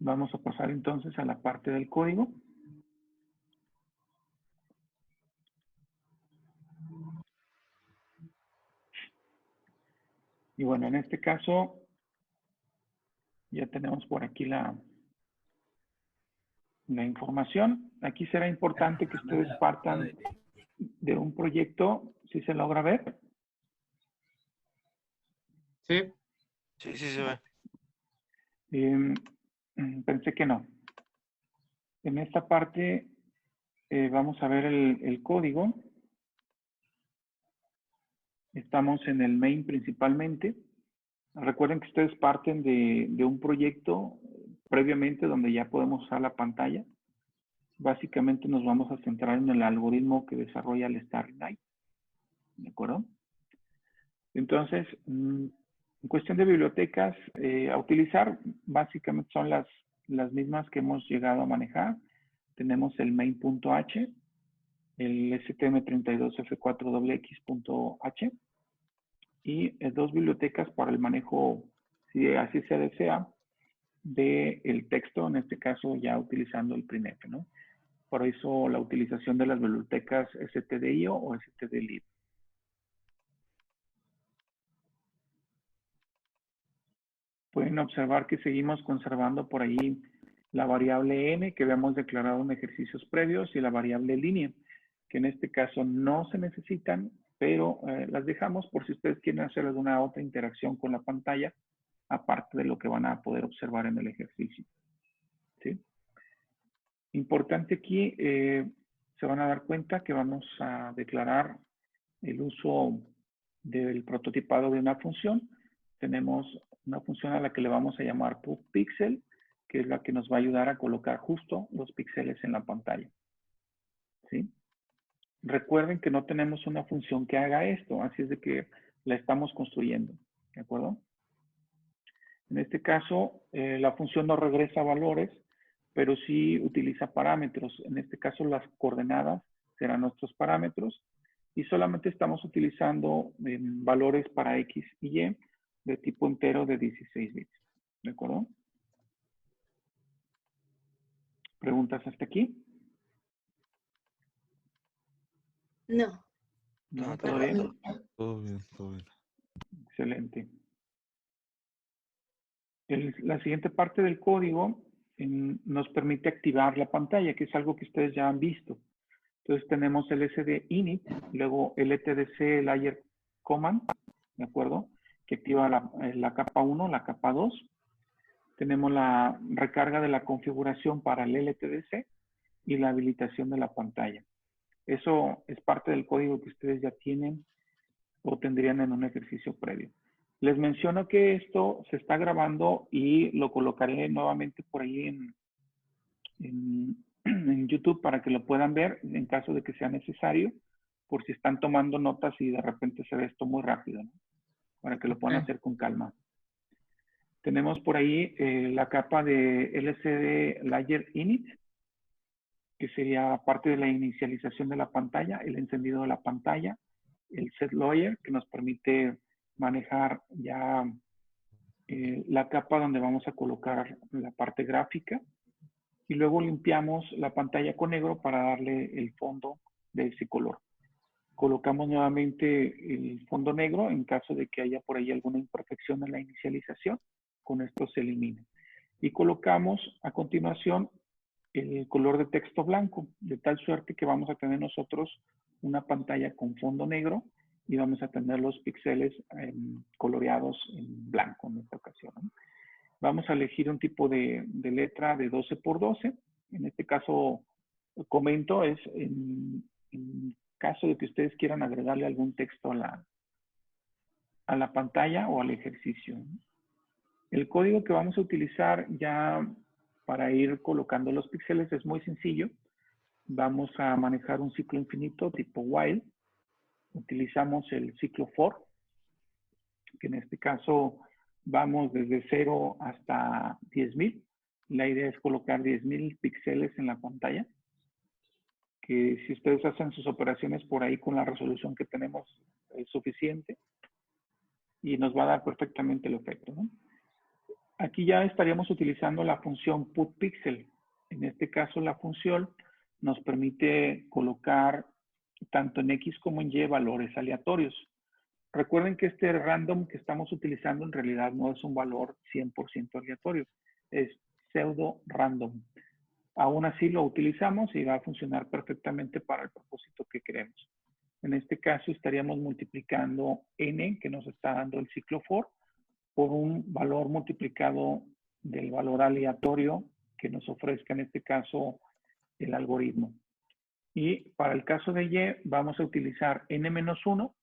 Speaker 1: Vamos a pasar entonces a la parte del código. Y bueno, en este caso, ya tenemos por aquí la información. Aquí será importante que ustedes partan de un proyecto, si se logra ver.
Speaker 3: Sí.
Speaker 2: Sí, sí se ve.
Speaker 1: Pensé que no. En esta parte vamos a ver el código. Estamos en el main principalmente. Recuerden que ustedes parten de un proyecto previamente donde ya podemos usar la pantalla. Básicamente nos vamos a centrar en el algoritmo que desarrolla el Starry Night. Entonces, en cuestión de bibliotecas a utilizar, básicamente son las mismas que hemos llegado a manejar. Tenemos el main.h, el stm32f4xx.h y dos bibliotecas para el manejo, si así se desea, del texto, en este caso ya utilizando el printf, ¿no? Por eso la utilización de las bibliotecas stdio o stdlib. Pueden observar que seguimos conservando por ahí la variable n que habíamos declarado en ejercicios previos y la variable línea, que en este caso no se necesitan, pero las dejamos por si ustedes quieren hacer alguna otra interacción con la pantalla, aparte de lo que van a poder observar en el ejercicio. ¿Sí? Importante aquí, se van a dar cuenta que vamos a declarar el uso del prototipado de una función. Tenemos una función a la que le vamos a llamar putPixel, que es la que nos va a ayudar a colocar justo los píxeles en la pantalla. ¿Sí? Recuerden que no tenemos una función que haga esto, así es de que la estamos construyendo. ¿De acuerdo? En este caso, la función no regresa valores, pero sí utiliza parámetros. En este caso, las coordenadas serán nuestros parámetros y solamente estamos utilizando valores para X y Y de tipo entero de 16 bits. ¿De acuerdo? ¿Preguntas hasta aquí?
Speaker 6: No.
Speaker 1: ¿No? ¿Todo bien?
Speaker 2: Todo bien, todo bien.
Speaker 1: Excelente. La siguiente parte del código nos permite activar la pantalla, que es algo que ustedes ya han visto. Entonces tenemos el SD init, luego el LTDC layer command, ¿de acuerdo? Que activa la capa 1, la capa 2. Tenemos la recarga de la configuración para el LTDC y la habilitación de la pantalla. Eso es parte del código que ustedes ya tienen o tendrían en un ejercicio previo. Les menciono que esto se está grabando y lo colocaré nuevamente por ahí en YouTube para que lo puedan ver en caso de que sea necesario, por si están tomando notas y de repente se ve esto muy rápido, ¿no? Para que lo puedan hacer con calma. Tenemos por ahí la capa de LCD Layer Init, que sería parte de la inicialización de la pantalla, el encendido de la pantalla, el Set Layer, que nos permite manejar ya la capa donde vamos a colocar la parte gráfica, y luego limpiamos la pantalla con negro para darle el fondo de ese color. Colocamos nuevamente el fondo negro en caso de que haya por ahí alguna imperfección en la inicialización. Con esto se elimina. Y colocamos a continuación el color de texto blanco, de tal suerte que vamos a tener nosotros una pantalla con fondo negro y vamos a tener los píxeles coloreados en blanco en esta ocasión, ¿no? Vamos a elegir un tipo de letra de 12 por 12. En este caso, comento, es en caso de que ustedes quieran agregarle algún texto a la pantalla o al ejercicio, ¿no? El código que vamos a utilizar ya para ir colocando los píxeles es muy sencillo. Vamos a manejar un ciclo infinito tipo while. Utilizamos el ciclo for, que en este caso vamos desde 0 hasta 10,000. La idea es colocar 10,000 píxeles en la pantalla, que si ustedes hacen sus operaciones por ahí con la resolución que tenemos es suficiente y nos va a dar perfectamente el efecto, ¿no? Aquí ya estaríamos utilizando la función putPixel. En este caso la función nos permite colocar tanto en X como en Y valores aleatorios. Recuerden que este random que estamos utilizando en realidad no es un valor 100% aleatorio, es pseudo random. Aún así lo utilizamos y va a funcionar perfectamente para el propósito que queremos. En este caso estaríamos multiplicando n, que nos está dando el ciclo for, por un valor multiplicado del valor aleatorio que nos ofrezca en este caso el algoritmo. Y para el caso de Y vamos a utilizar n-1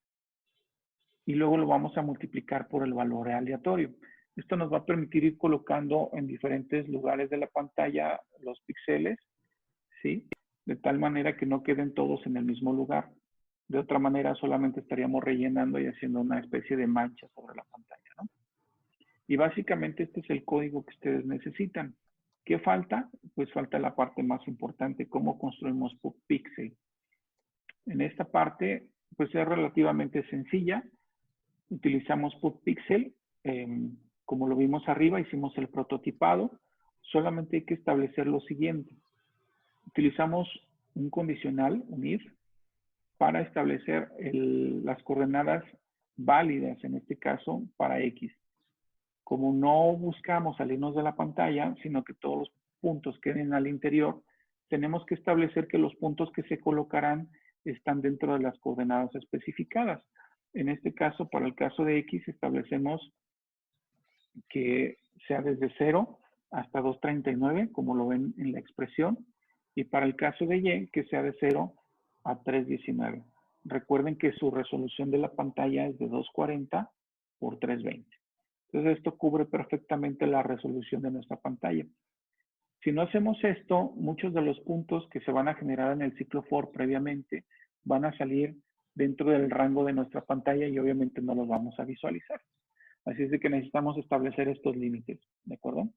Speaker 1: y luego lo vamos a multiplicar por el valor aleatorio. Esto nos va a permitir ir colocando en diferentes lugares de la pantalla los píxeles, ¿sí? De tal manera que no queden todos en el mismo lugar. De otra manera, solamente estaríamos rellenando y haciendo una especie de mancha sobre la pantalla, ¿no? Y básicamente este es el código que ustedes necesitan. ¿Qué falta? Pues falta la parte más importante, cómo construimos PubPixel. En esta parte, pues es relativamente sencilla. Utilizamos PubPixel. Como lo vimos arriba, hicimos el prototipado. Solamente hay que establecer lo siguiente. Utilizamos un condicional, un if, para establecer las coordenadas válidas, en este caso, para X. Como no buscamos salirnos de la pantalla, sino que todos los puntos queden al interior, tenemos que establecer que los puntos que se colocarán están dentro de las coordenadas especificadas. En este caso, para el caso de X, establecemos que sea desde 0 hasta 239, como lo ven en la expresión, y para el caso de Y, que sea de 0 a 319. Recuerden que su resolución de la pantalla es de 240 por 320. Entonces, esto cubre perfectamente la resolución de nuestra pantalla. Si no hacemos esto, muchos de los puntos que se van a generar en el ciclo for previamente van a salir dentro del rango de nuestra pantalla y obviamente no los vamos a visualizar. Así es de que necesitamos establecer estos límites, ¿de acuerdo?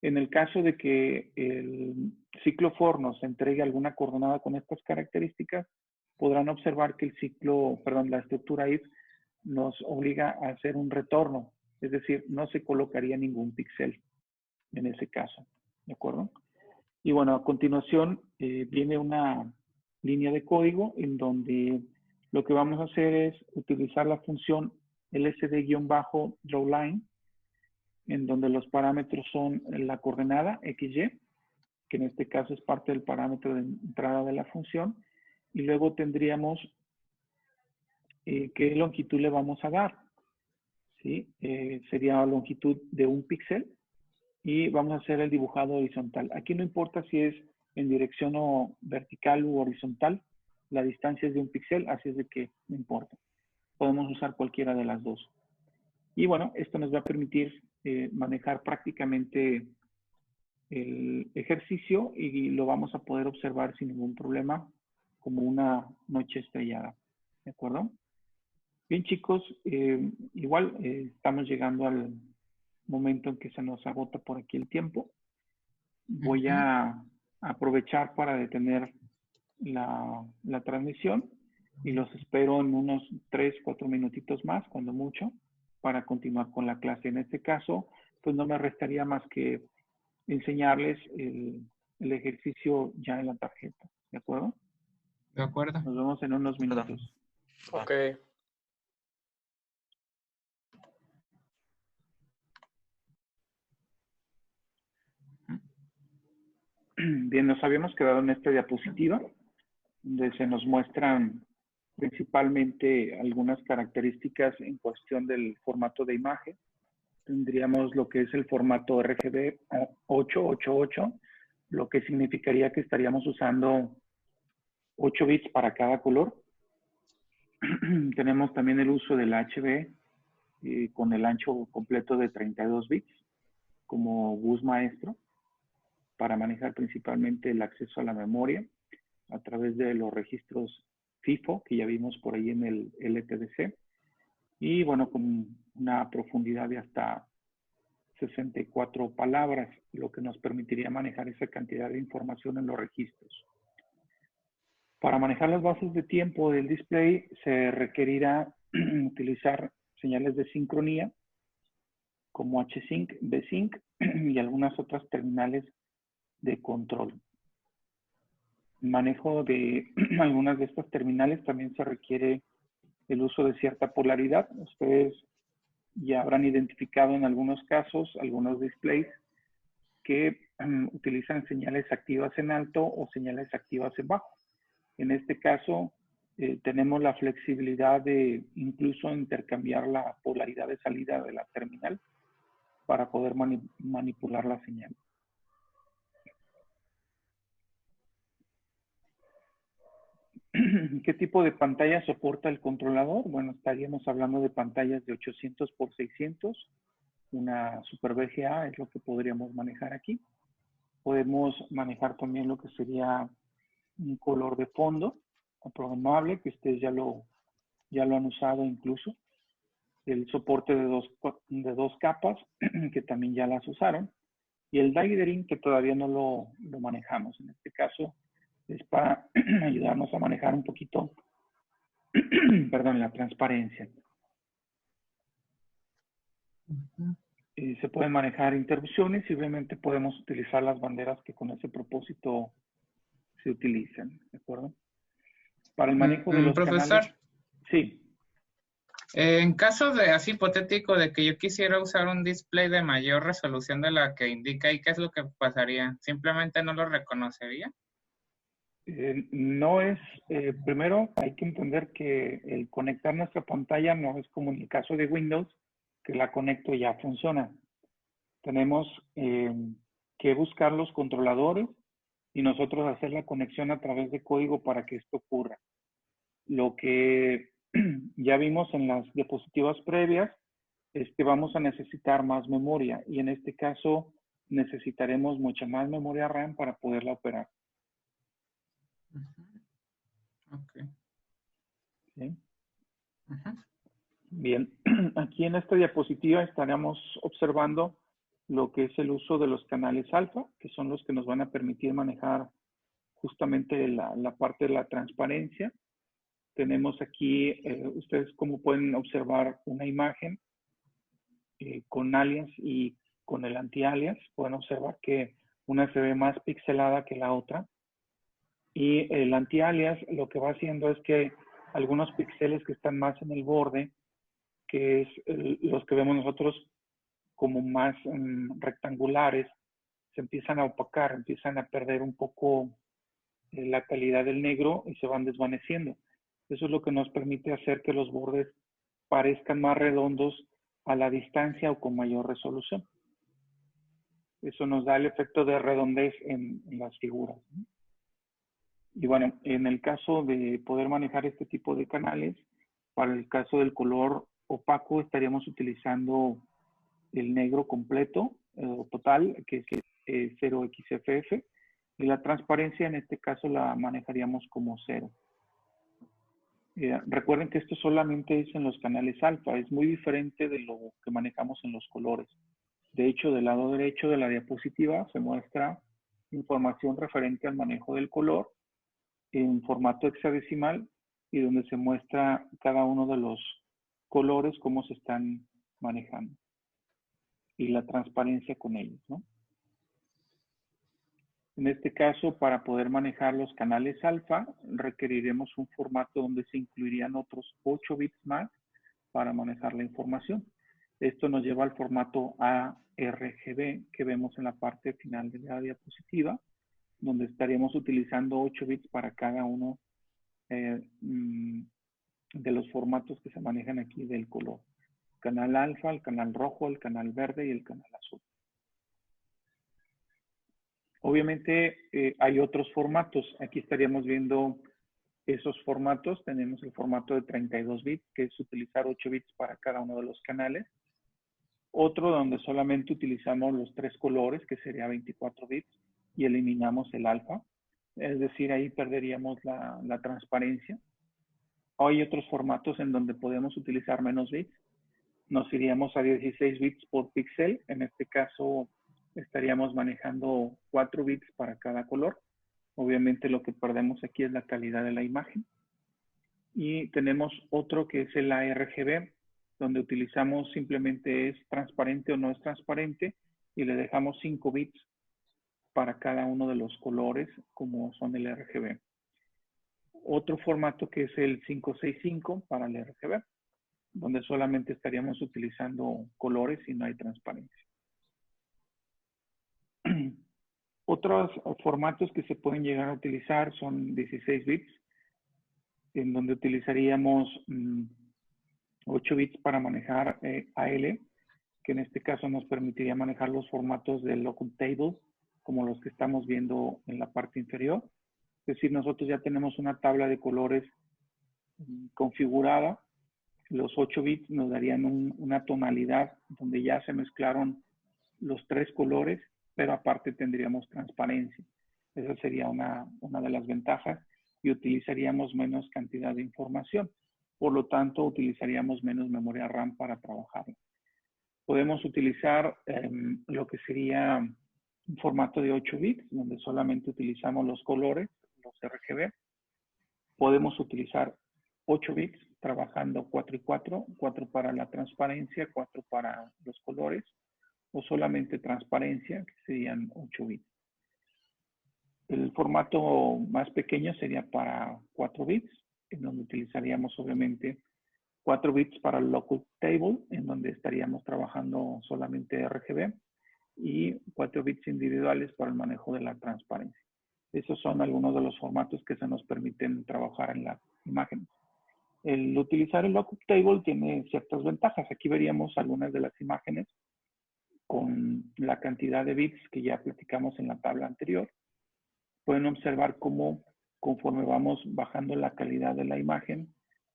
Speaker 1: En el caso de que el ciclo for nos entregue alguna coordenada con estas características, podrán observar que la estructura if nos obliga a hacer un retorno. Es decir, no se colocaría ningún píxel en ese caso, ¿de acuerdo? Y bueno, a continuación viene una línea de código en donde lo que vamos a hacer es utilizar la función lsd-drawLine, en donde los parámetros son la coordenada XY, que en este caso es parte del parámetro de entrada de la función, y luego tendríamos qué longitud le vamos a dar. ¿Sí? Sería longitud de 1 píxel y vamos a hacer el dibujado horizontal. Aquí no importa si es en dirección o vertical u horizontal, la distancia es de 1 píxel, así es de que no importa. Podemos usar cualquiera de las dos. Y bueno, esto nos va a permitir manejar prácticamente el ejercicio y lo vamos a poder observar sin ningún problema como una noche estrellada. ¿De acuerdo? Bien, chicos, igual estamos llegando al momento en que se nos agota por aquí el tiempo. Voy a aprovechar para detener la transmisión y los espero en unos 3-4 minutitos más, cuando mucho, para continuar con la clase. En este caso, pues no me restaría más que enseñarles el ejercicio ya en la tarjeta. ¿De acuerdo?
Speaker 3: De acuerdo.
Speaker 1: Nos vemos en unos minutos.
Speaker 4: Ok.
Speaker 1: Bien, nos habíamos quedado en esta diapositiva, donde se nos muestran principalmente algunas características en cuestión del formato de imagen. Tendríamos lo que es el formato RGB 888, lo que significaría que estaríamos usando 8 bits para cada color. Tenemos también el uso del HB con el ancho completo de 32 bits como bus maestro, para manejar principalmente el acceso a la memoria a través de los registros FIFO que ya vimos por ahí en el LTDC. Y bueno, con una profundidad de hasta 64 palabras, lo que nos permitiría manejar esa cantidad de información en los registros. Para manejar las bases de tiempo del display se requerirá utilizar señales de sincronía como HSync, VSync y algunas otras terminales de control. Manejo de algunas de estas terminales también se requiere el uso de cierta polaridad. Ustedes ya habrán identificado en algunos casos algunos displays que utilizan señales activas en alto o señales activas en bajo. En este caso, tenemos la flexibilidad de incluso intercambiar la polaridad de salida de la terminal para poder manipular la señal. ¿Qué tipo de pantalla soporta el controlador? Bueno, estaríamos hablando de pantallas de 800 por 600. Una Super VGA es lo que podríamos manejar aquí. Podemos manejar también lo que sería un color de fondo. programable, que ustedes ya lo han usado incluso. El soporte de dos capas, que también ya las usaron. Y el dithering, que todavía no lo manejamos. En este caso es para ayudarnos a manejar un poquito, perdón, la transparencia. Se pueden manejar interrupciones y obviamente podemos utilizar las banderas que con ese propósito se utilizan, ¿de acuerdo? Para el manejo de los
Speaker 3: profesor,
Speaker 1: canales. Sí.
Speaker 3: En caso de así hipotético de que yo quisiera usar un display de mayor resolución de la que indica ahí, ¿qué es lo que pasaría? ¿Simplemente no lo reconocería?
Speaker 1: No es, primero hay que entender que el conectar nuestra pantalla no es como en el caso de Windows, que la conecto y ya funciona. Tenemos que buscar los controladores y nosotros hacer la conexión a través de código para que esto ocurra. Lo que ya vimos en las diapositivas previas es que vamos a necesitar más memoria y en este caso necesitaremos mucha más memoria RAM para poderla operar.
Speaker 3: Ok.
Speaker 1: ¿Sí? Bien, aquí en esta diapositiva estaremos observando lo que es el uso de los canales alfa, que son los que nos van a permitir manejar justamente la parte de la transparencia. Tenemos aquí, ustedes como pueden observar una imagen con alias y con el anti-alias. Pueden observar que una se ve más pixelada que la otra. Y el anti-alias lo que va haciendo es que algunos píxeles que están más en el borde, que es los que vemos nosotros como más rectangulares, se empiezan a opacar, empiezan a perder un poco la calidad del negro y se van desvaneciendo. Eso es lo que nos permite hacer que los bordes parezcan más redondos a la distancia o con mayor resolución. Eso nos da el efecto de redondez en las figuras, ¿no? Y bueno, en el caso de poder manejar este tipo de canales, para el caso del color opaco estaríamos utilizando el negro completo, total, que es 0xff, y la transparencia en este caso la manejaríamos como 0. Recuerden que esto solamente es en los canales alfa, es muy diferente de lo que manejamos en los colores. De hecho, del lado derecho de la diapositiva se muestra información referente al manejo del color en formato hexadecimal y donde se muestra cada uno de los colores, cómo se están manejando y la transparencia con ellos, ¿no? En este caso, para poder manejar los canales alfa, requeriremos un formato donde se incluirían otros 8 bits más para manejar la información. Esto nos lleva al formato ARGB que vemos en la parte final de la diapositiva, donde estaríamos utilizando 8 bits para cada uno de los formatos que se manejan aquí del color. Canal alfa, el canal rojo, el canal verde y el canal azul. Obviamente hay otros formatos. Aquí estaríamos viendo esos formatos. Tenemos el formato de 32 bits, que es utilizar 8 bits para cada uno de los canales. Otro donde solamente utilizamos los 3 colores, que sería 24 bits, y eliminamos el alfa. Es decir, ahí perderíamos la transparencia. Hay otros formatos en donde podemos utilizar menos bits. Nos iríamos a 16 bits por píxel. En este caso estaríamos manejando 4 bits para cada color. Obviamente lo que perdemos aquí es la calidad de la imagen. Y tenemos otro que es el ARGB, donde utilizamos simplemente es transparente o no es transparente y le dejamos 5 bits para cada uno de los colores como son el RGB. Otro formato que es el 565 para el RGB, donde solamente estaríamos utilizando colores y no hay transparencia. Otros formatos que se pueden llegar a utilizar son 16 bits, en donde utilizaríamos 8 bits para manejar AL, que en este caso nos permitiría manejar los formatos de lookup table, como los que estamos viendo en la parte inferior. Es decir, nosotros ya tenemos una tabla de colores configurada. Los 8 bits nos darían una tonalidad donde ya se mezclaron los 3 colores, pero aparte tendríamos transparencia. Esa sería una de las ventajas y utilizaríamos menos cantidad de información. Por lo tanto, utilizaríamos menos memoria RAM para trabajarlo. Podemos utilizar lo que sería un formato de 8 bits, donde solamente utilizamos los colores, los RGB. Podemos utilizar 8 bits, trabajando 4 y 4, 4 para la transparencia, 4 para los colores, o solamente transparencia, que serían 8 bits. El formato más pequeño sería para 4 bits, en donde utilizaríamos obviamente 4 bits para el lookup table, en donde estaríamos trabajando solamente RGB, y 4 bits individuales para el manejo de la transparencia. Esos son algunos de los formatos que se nos permiten trabajar en las imágenes. El utilizar el lookup table tiene ciertas ventajas. Aquí veríamos algunas de las imágenes con la cantidad de bits que ya platicamos en la tabla anterior. Pueden observar cómo conforme vamos bajando la calidad de la imagen,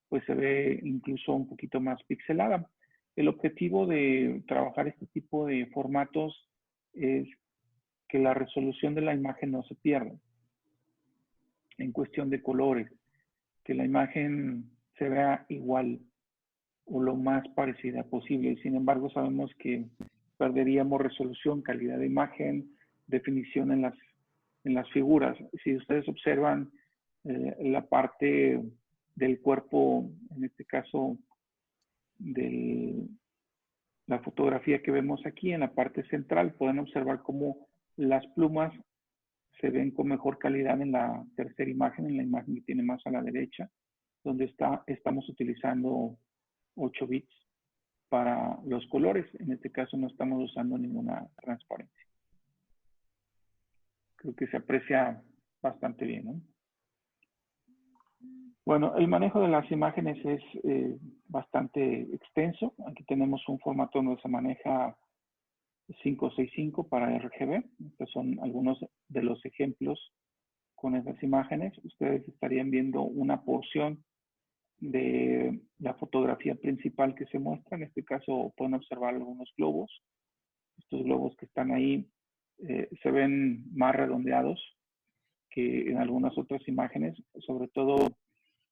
Speaker 1: pues se ve incluso un poquito más pixelada. El objetivo de trabajar este tipo de formatos es que la resolución de la imagen no se pierda. En cuestión de colores, que la imagen se vea igual o lo más parecida posible. Sin embargo, sabemos que perderíamos resolución, calidad de imagen, definición en las figuras. Si ustedes observan la parte del cuerpo, en este caso de la fotografía que vemos aquí en la parte central, pueden observar cómo las plumas se ven con mejor calidad en la tercera imagen, en la imagen que tiene más a la derecha, donde estamos utilizando 8 bits para los colores. En este caso no estamos usando ninguna transparencia. Creo que se aprecia bastante bien, ¿no? Bueno, el manejo de las imágenes es bastante extenso. Aquí tenemos un formato donde se maneja 565 para RGB. Estos son algunos de los ejemplos con esas imágenes. Ustedes estarían viendo una porción de la fotografía principal que se muestra. En este caso pueden observar algunos globos. Estos globos que están ahí se ven más redondeados que en algunas otras imágenes, sobre todo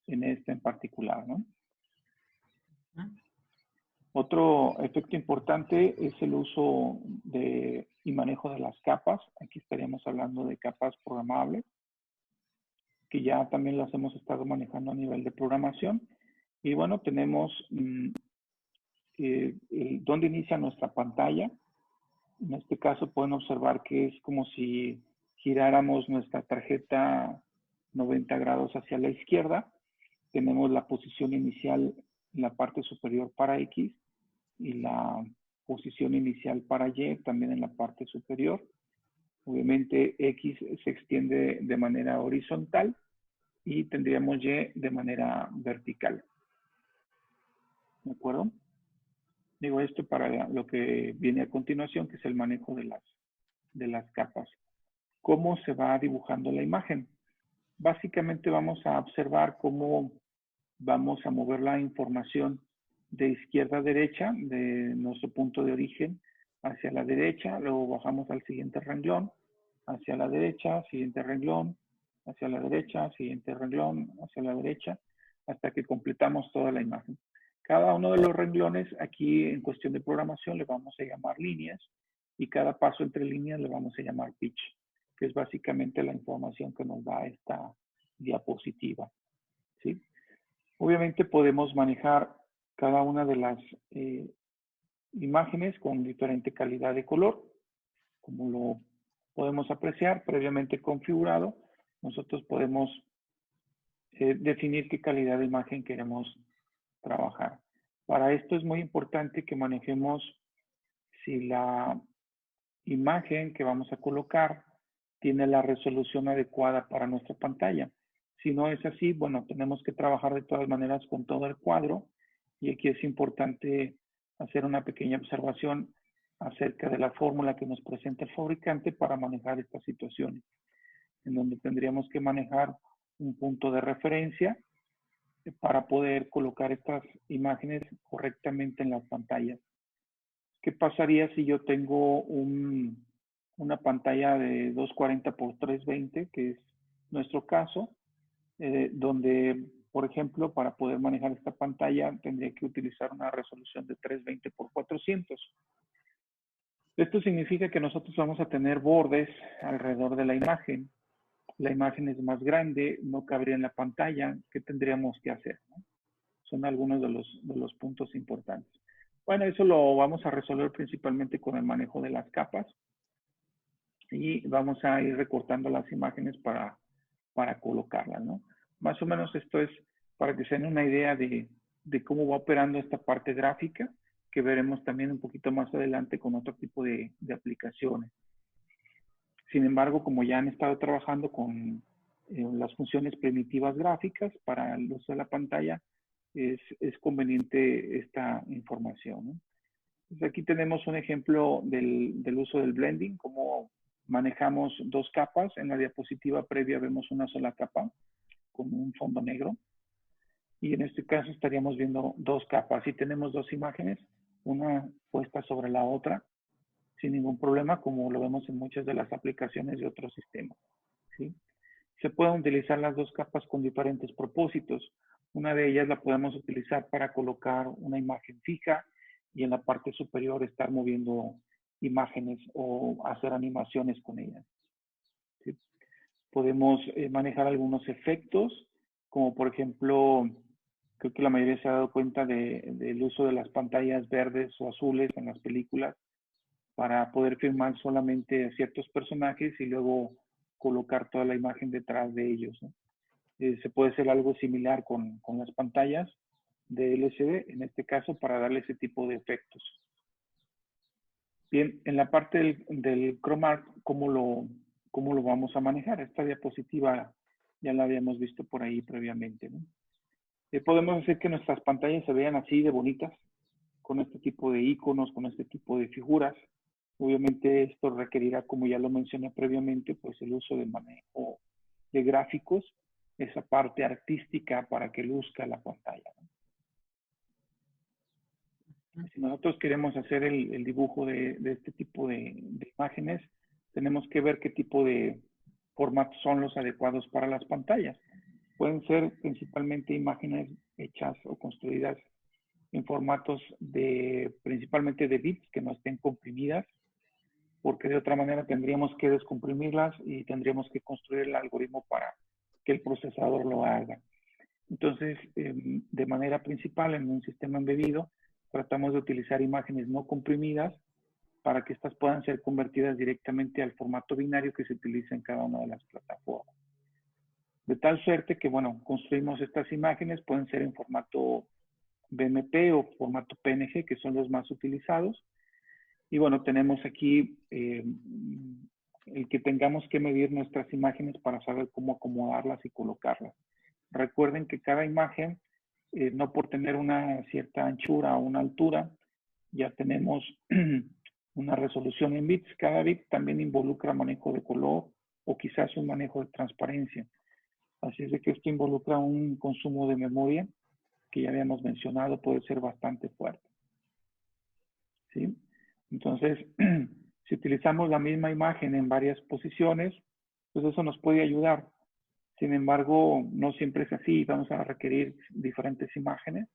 Speaker 1: en esta en particular, ¿no? Otro efecto importante es el uso y manejo de las capas. Aquí estaríamos hablando de capas programables, que ya también las hemos estado manejando a nivel de programación. Y bueno, tenemos dónde inicia nuestra pantalla. En este caso pueden observar que es como si giráramos nuestra tarjeta 90 grados hacia la izquierda. Tenemos la posición inicial en la parte superior para X y la posición inicial para Y también en la parte superior. Obviamente X se extiende de manera horizontal y tendríamos Y de manera vertical. ¿De acuerdo? Digo esto para lo que viene a continuación, que es el manejo de las capas. ¿Cómo se va dibujando la imagen? Básicamente vamos a observar cómo vamos a mover la información de izquierda a derecha, de nuestro punto de origen hacia la derecha, luego bajamos al siguiente renglón, hacia la derecha, siguiente renglón, hacia la derecha, siguiente renglón, hacia la derecha, hasta que completamos toda la imagen. Cada uno de los renglones aquí en cuestión de programación le vamos a llamar líneas y cada paso entre líneas le vamos a llamar pitch, que es básicamente la información que nos da esta diapositiva, ¿sí? Obviamente podemos manejar cada una de las imágenes con diferente calidad de color, como lo podemos apreciar previamente configurado. Nosotros podemos definir qué calidad de imagen queremos trabajar. Para esto es muy importante que manejemos si la imagen que vamos a colocar tiene la resolución adecuada para nuestra pantalla. Si no es así, bueno, tenemos que trabajar de todas maneras con todo el cuadro y aquí es importante hacer una pequeña observación acerca de la fórmula que nos presenta el fabricante para manejar estas situaciones, en donde tendríamos que manejar un punto de referencia para poder colocar estas imágenes correctamente en las pantallas. ¿Qué pasaría si yo tengo una pantalla de 240 por 320, que es nuestro caso? donde, por ejemplo, para poder manejar esta pantalla tendría que utilizar una resolución de 320 por 400. Esto significa que nosotros vamos a tener bordes alrededor de la imagen. La imagen es más grande, no cabría en la pantalla. ¿Qué tendríamos que hacer? ¿No? Son algunos de los puntos importantes. Bueno, eso lo vamos a resolver principalmente con el manejo de las capas. Y vamos a ir recortando las imágenes para colocarlas, ¿no? Más o menos esto es para que se den una idea de cómo va operando esta parte gráfica, que veremos también un poquito más adelante con otro tipo de aplicaciones. Sin embargo, como ya han estado trabajando con las funciones primitivas gráficas para el uso de la pantalla, es conveniente esta información, ¿no? Entonces aquí tenemos un ejemplo del uso del blending, cómo manejamos dos capas. En la diapositiva previa vemos una sola capa con un fondo negro. Y en este caso estaríamos viendo dos capas. Y tenemos dos imágenes, una puesta sobre la otra, sin ningún problema, como lo vemos en muchas de las aplicaciones de otros sistemas, ¿sí? Se pueden utilizar las dos capas con diferentes propósitos. Una de ellas la podemos utilizar para colocar una imagen fija y en la parte superior estar moviendo imágenes o hacer animaciones con ellas, ¿sí? Podemos manejar algunos efectos, como por ejemplo, creo que la mayoría se ha dado cuenta del uso de las pantallas verdes o azules en las películas para poder filmar solamente ciertos personajes y luego colocar toda la imagen detrás de ellos, ¿no? Se puede hacer algo similar con las pantallas de LCD, en este caso, para darle ese tipo de efectos. Bien, en la parte del Chroma, ¿cómo lo vamos a manejar? Esta diapositiva ya la habíamos visto por ahí previamente, ¿no? Podemos hacer que nuestras pantallas se vean así de bonitas, con este tipo de iconos, con este tipo de figuras. Obviamente esto requerirá, como ya lo mencioné previamente, pues el uso de manejo de gráficos, esa parte artística para que luzca la pantalla, ¿no? Si nosotros queremos hacer el dibujo de este tipo de imágenes, tenemos que ver qué tipo de formatos son los adecuados para las pantallas. Pueden ser principalmente imágenes hechas o construidas en formatos principalmente de bits que no estén comprimidas, porque de otra manera tendríamos que descomprimirlas y tendríamos que construir el algoritmo para que el procesador lo haga. Entonces, de manera principal, en un sistema embebido, tratamos de utilizar imágenes no comprimidas para que estas puedan ser convertidas directamente al formato binario que se utiliza en cada una de las plataformas. De tal suerte que, bueno, construimos estas imágenes, pueden ser en formato BMP o formato PNG, que son los más utilizados. Y bueno, tenemos aquí el que tengamos que medir nuestras imágenes para saber cómo acomodarlas y colocarlas. Recuerden que cada imagen, no por tener una cierta anchura o una altura, ya tenemos una resolución en bits. Cada bit también involucra manejo de color o quizás un manejo de transparencia. Así es de que esto involucra un consumo de memoria que ya habíamos mencionado, puede ser bastante fuerte, ¿sí? Entonces, si utilizamos la misma imagen en varias posiciones, pues eso nos puede ayudar. Sin embargo, no siempre es así. Vamos a requerir diferentes imágenes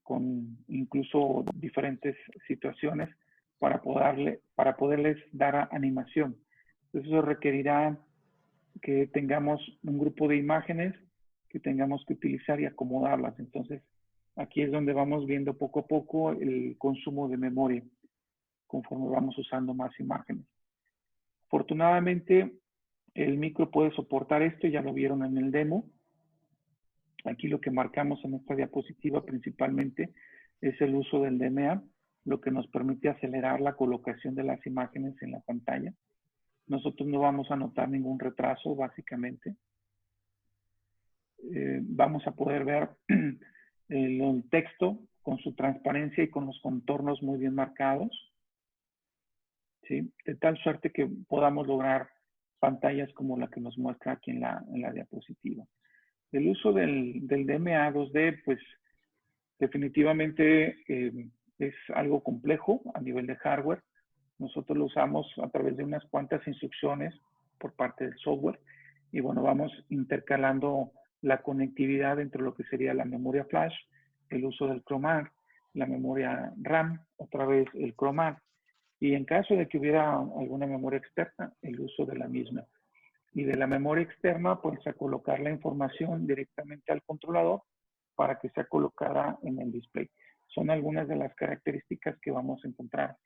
Speaker 1: con incluso diferentes situaciones para poderles dar animación. Entonces, eso requerirá que tengamos un grupo de imágenes que tengamos que utilizar y acomodarlas. Entonces, aquí es donde vamos viendo poco a poco el consumo de memoria conforme vamos usando más imágenes. Afortunadamente, el micro puede soportar esto, ya lo vieron en el demo. Aquí lo que marcamos en esta diapositiva principalmente es el uso del DMA, lo que nos permite acelerar la colocación de las imágenes en la pantalla. Nosotros no vamos a notar ningún retraso, básicamente. Vamos a poder ver el texto con su transparencia y con los contornos muy bien marcados, ¿sí? De tal suerte que podamos lograr pantallas como la que nos muestra aquí en la diapositiva. El uso del DMA 2D, pues definitivamente es algo complejo a nivel de hardware. Nosotros lo usamos a través de unas cuantas instrucciones por parte del software y bueno, vamos intercalando la conectividad entre lo que sería la memoria flash, el uso del ChromAg, la memoria RAM, otra vez el ChromAg, y en caso de que hubiera alguna memoria externa, el uso de la misma. Y de la memoria externa, pues a colocar la información directamente al controlador para que sea colocada en el display. Son algunas de las características que vamos a encontrar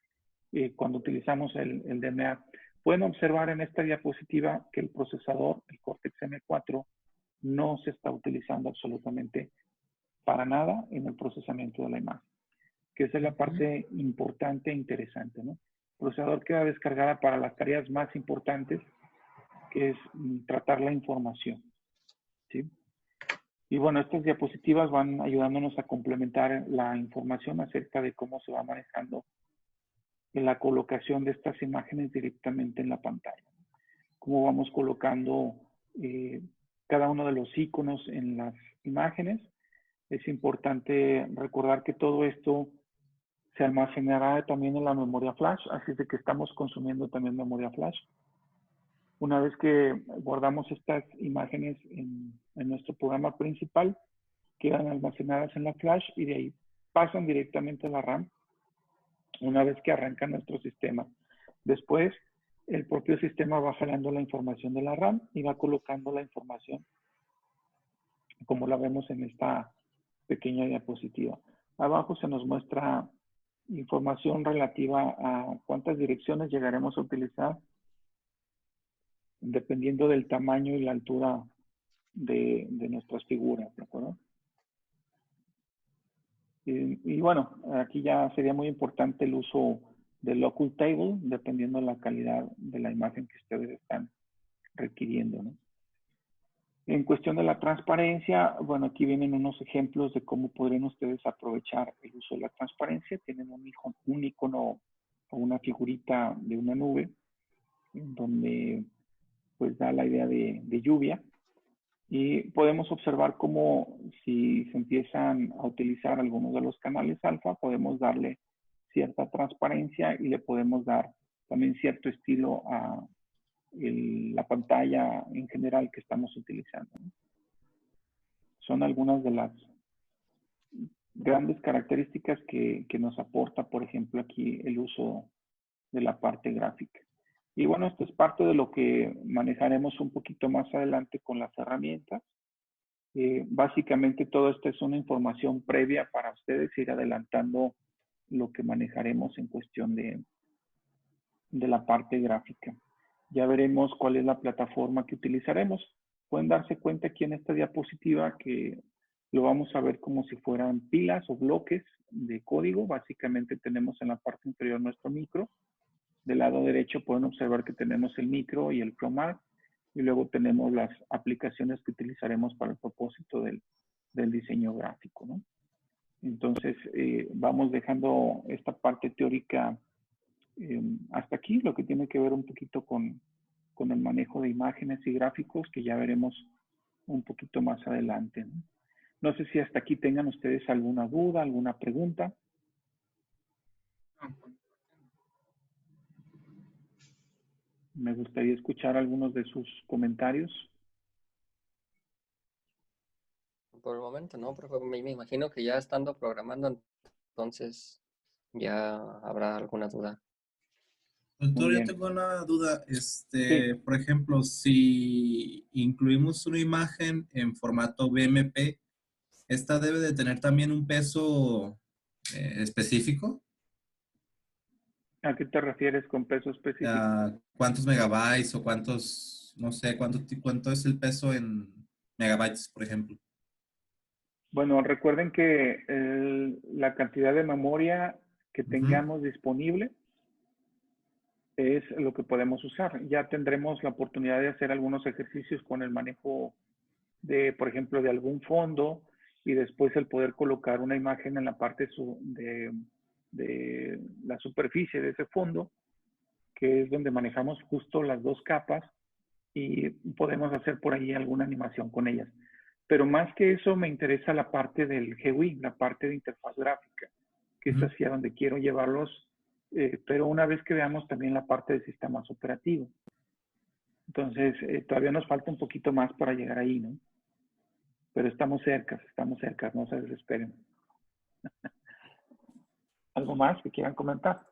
Speaker 1: cuando utilizamos el DMA. Pueden observar en esta diapositiva que el procesador, el Cortex M4, no se está utilizando absolutamente para nada en el procesamiento de la imagen, que esa es la parte importante e interesante, ¿no? El procesador queda descargada para las tareas más importantes, que es tratar la información, ¿sí? Y bueno, estas diapositivas van ayudándonos a complementar la información acerca de cómo se va manejando la colocación de estas imágenes directamente en la pantalla. Cómo vamos colocando cada uno de los iconos en las imágenes. Es importante recordar que todo esto se almacenará también en la memoria flash, así de que estamos consumiendo también memoria flash. Una vez que guardamos estas imágenes en nuestro programa principal, quedan almacenadas en la flash y de ahí pasan directamente a la RAM una vez que arranca nuestro sistema. Después, el propio sistema va jalando la información de la RAM y va colocando la información como la vemos en esta pequeña diapositiva. Abajo se nos muestra información relativa a cuántas direcciones llegaremos a utilizar dependiendo del tamaño y la altura de nuestras figuras, ¿de acuerdo? Y bueno, aquí ya sería muy importante el uso del local table, dependiendo de la calidad de la imagen que ustedes están requiriendo, ¿no? En cuestión de la transparencia, bueno, aquí vienen unos ejemplos de cómo podrían ustedes aprovechar el uso de la transparencia. Tienen un icono o una figurita de una nube, en donde pues da la idea de lluvia. Y podemos observar cómo si se empiezan a utilizar algunos de los canales alfa, podemos darle cierta transparencia y le podemos dar también cierto estilo a la pantalla en general que estamos utilizando, ¿no? Son algunas de las grandes características que nos aporta, por ejemplo, aquí el uso de la parte gráfica. Y bueno, esto es parte de lo que manejaremos un poquito más adelante con las herramientas. Básicamente todo esto es una información previa para ustedes, ir adelantando lo que manejaremos en cuestión de la parte gráfica. Ya veremos cuál es la plataforma que utilizaremos. Pueden darse cuenta aquí en esta diapositiva que lo vamos a ver como si fueran pilas o bloques de código. Básicamente tenemos en la parte inferior nuestro micro. Del lado derecho pueden observar que tenemos el micro y el ChromAg. Y luego tenemos las aplicaciones que utilizaremos para el propósito del diseño gráfico, ¿no? Entonces, vamos dejando esta parte teórica hasta aquí, lo que tiene que ver un poquito con el manejo de imágenes y gráficos, que ya veremos un poquito más adelante, ¿no? No sé si hasta aquí tengan ustedes alguna duda, alguna pregunta. Me gustaría escuchar algunos de sus comentarios.
Speaker 4: Por el momento no, profe. Me imagino que ya estando programando, entonces ya habrá alguna duda.
Speaker 5: Doctor, yo
Speaker 1: bien.
Speaker 5: tengo una duda.
Speaker 1: Sí.
Speaker 5: Por ejemplo, si incluimos una imagen en formato BMP, ¿esta debe de tener también un peso específico?
Speaker 1: ¿A qué te refieres con peso específico?
Speaker 5: ¿Cuántos megabytes o cuántos, no sé, cuánto es el peso en megabytes, por ejemplo?
Speaker 1: Bueno, recuerden que la cantidad de memoria que tengamos disponible es lo que podemos usar. Ya tendremos la oportunidad de hacer algunos ejercicios con el manejo de, por ejemplo, de algún fondo y después el poder colocar una imagen en la parte de la superficie de ese fondo, que es donde manejamos justo las dos capas y podemos hacer por ahí alguna animación con ellas. Pero más que eso me interesa la parte del GUI, la parte de interfaz gráfica, que es hacia donde quiero llevarlos, pero una vez que veamos también la parte de sistemas operativos. Entonces, todavía nos falta un poquito más para llegar ahí, ¿no? Pero estamos cerca, no se desesperen. ¿Algo más que quieran comentar?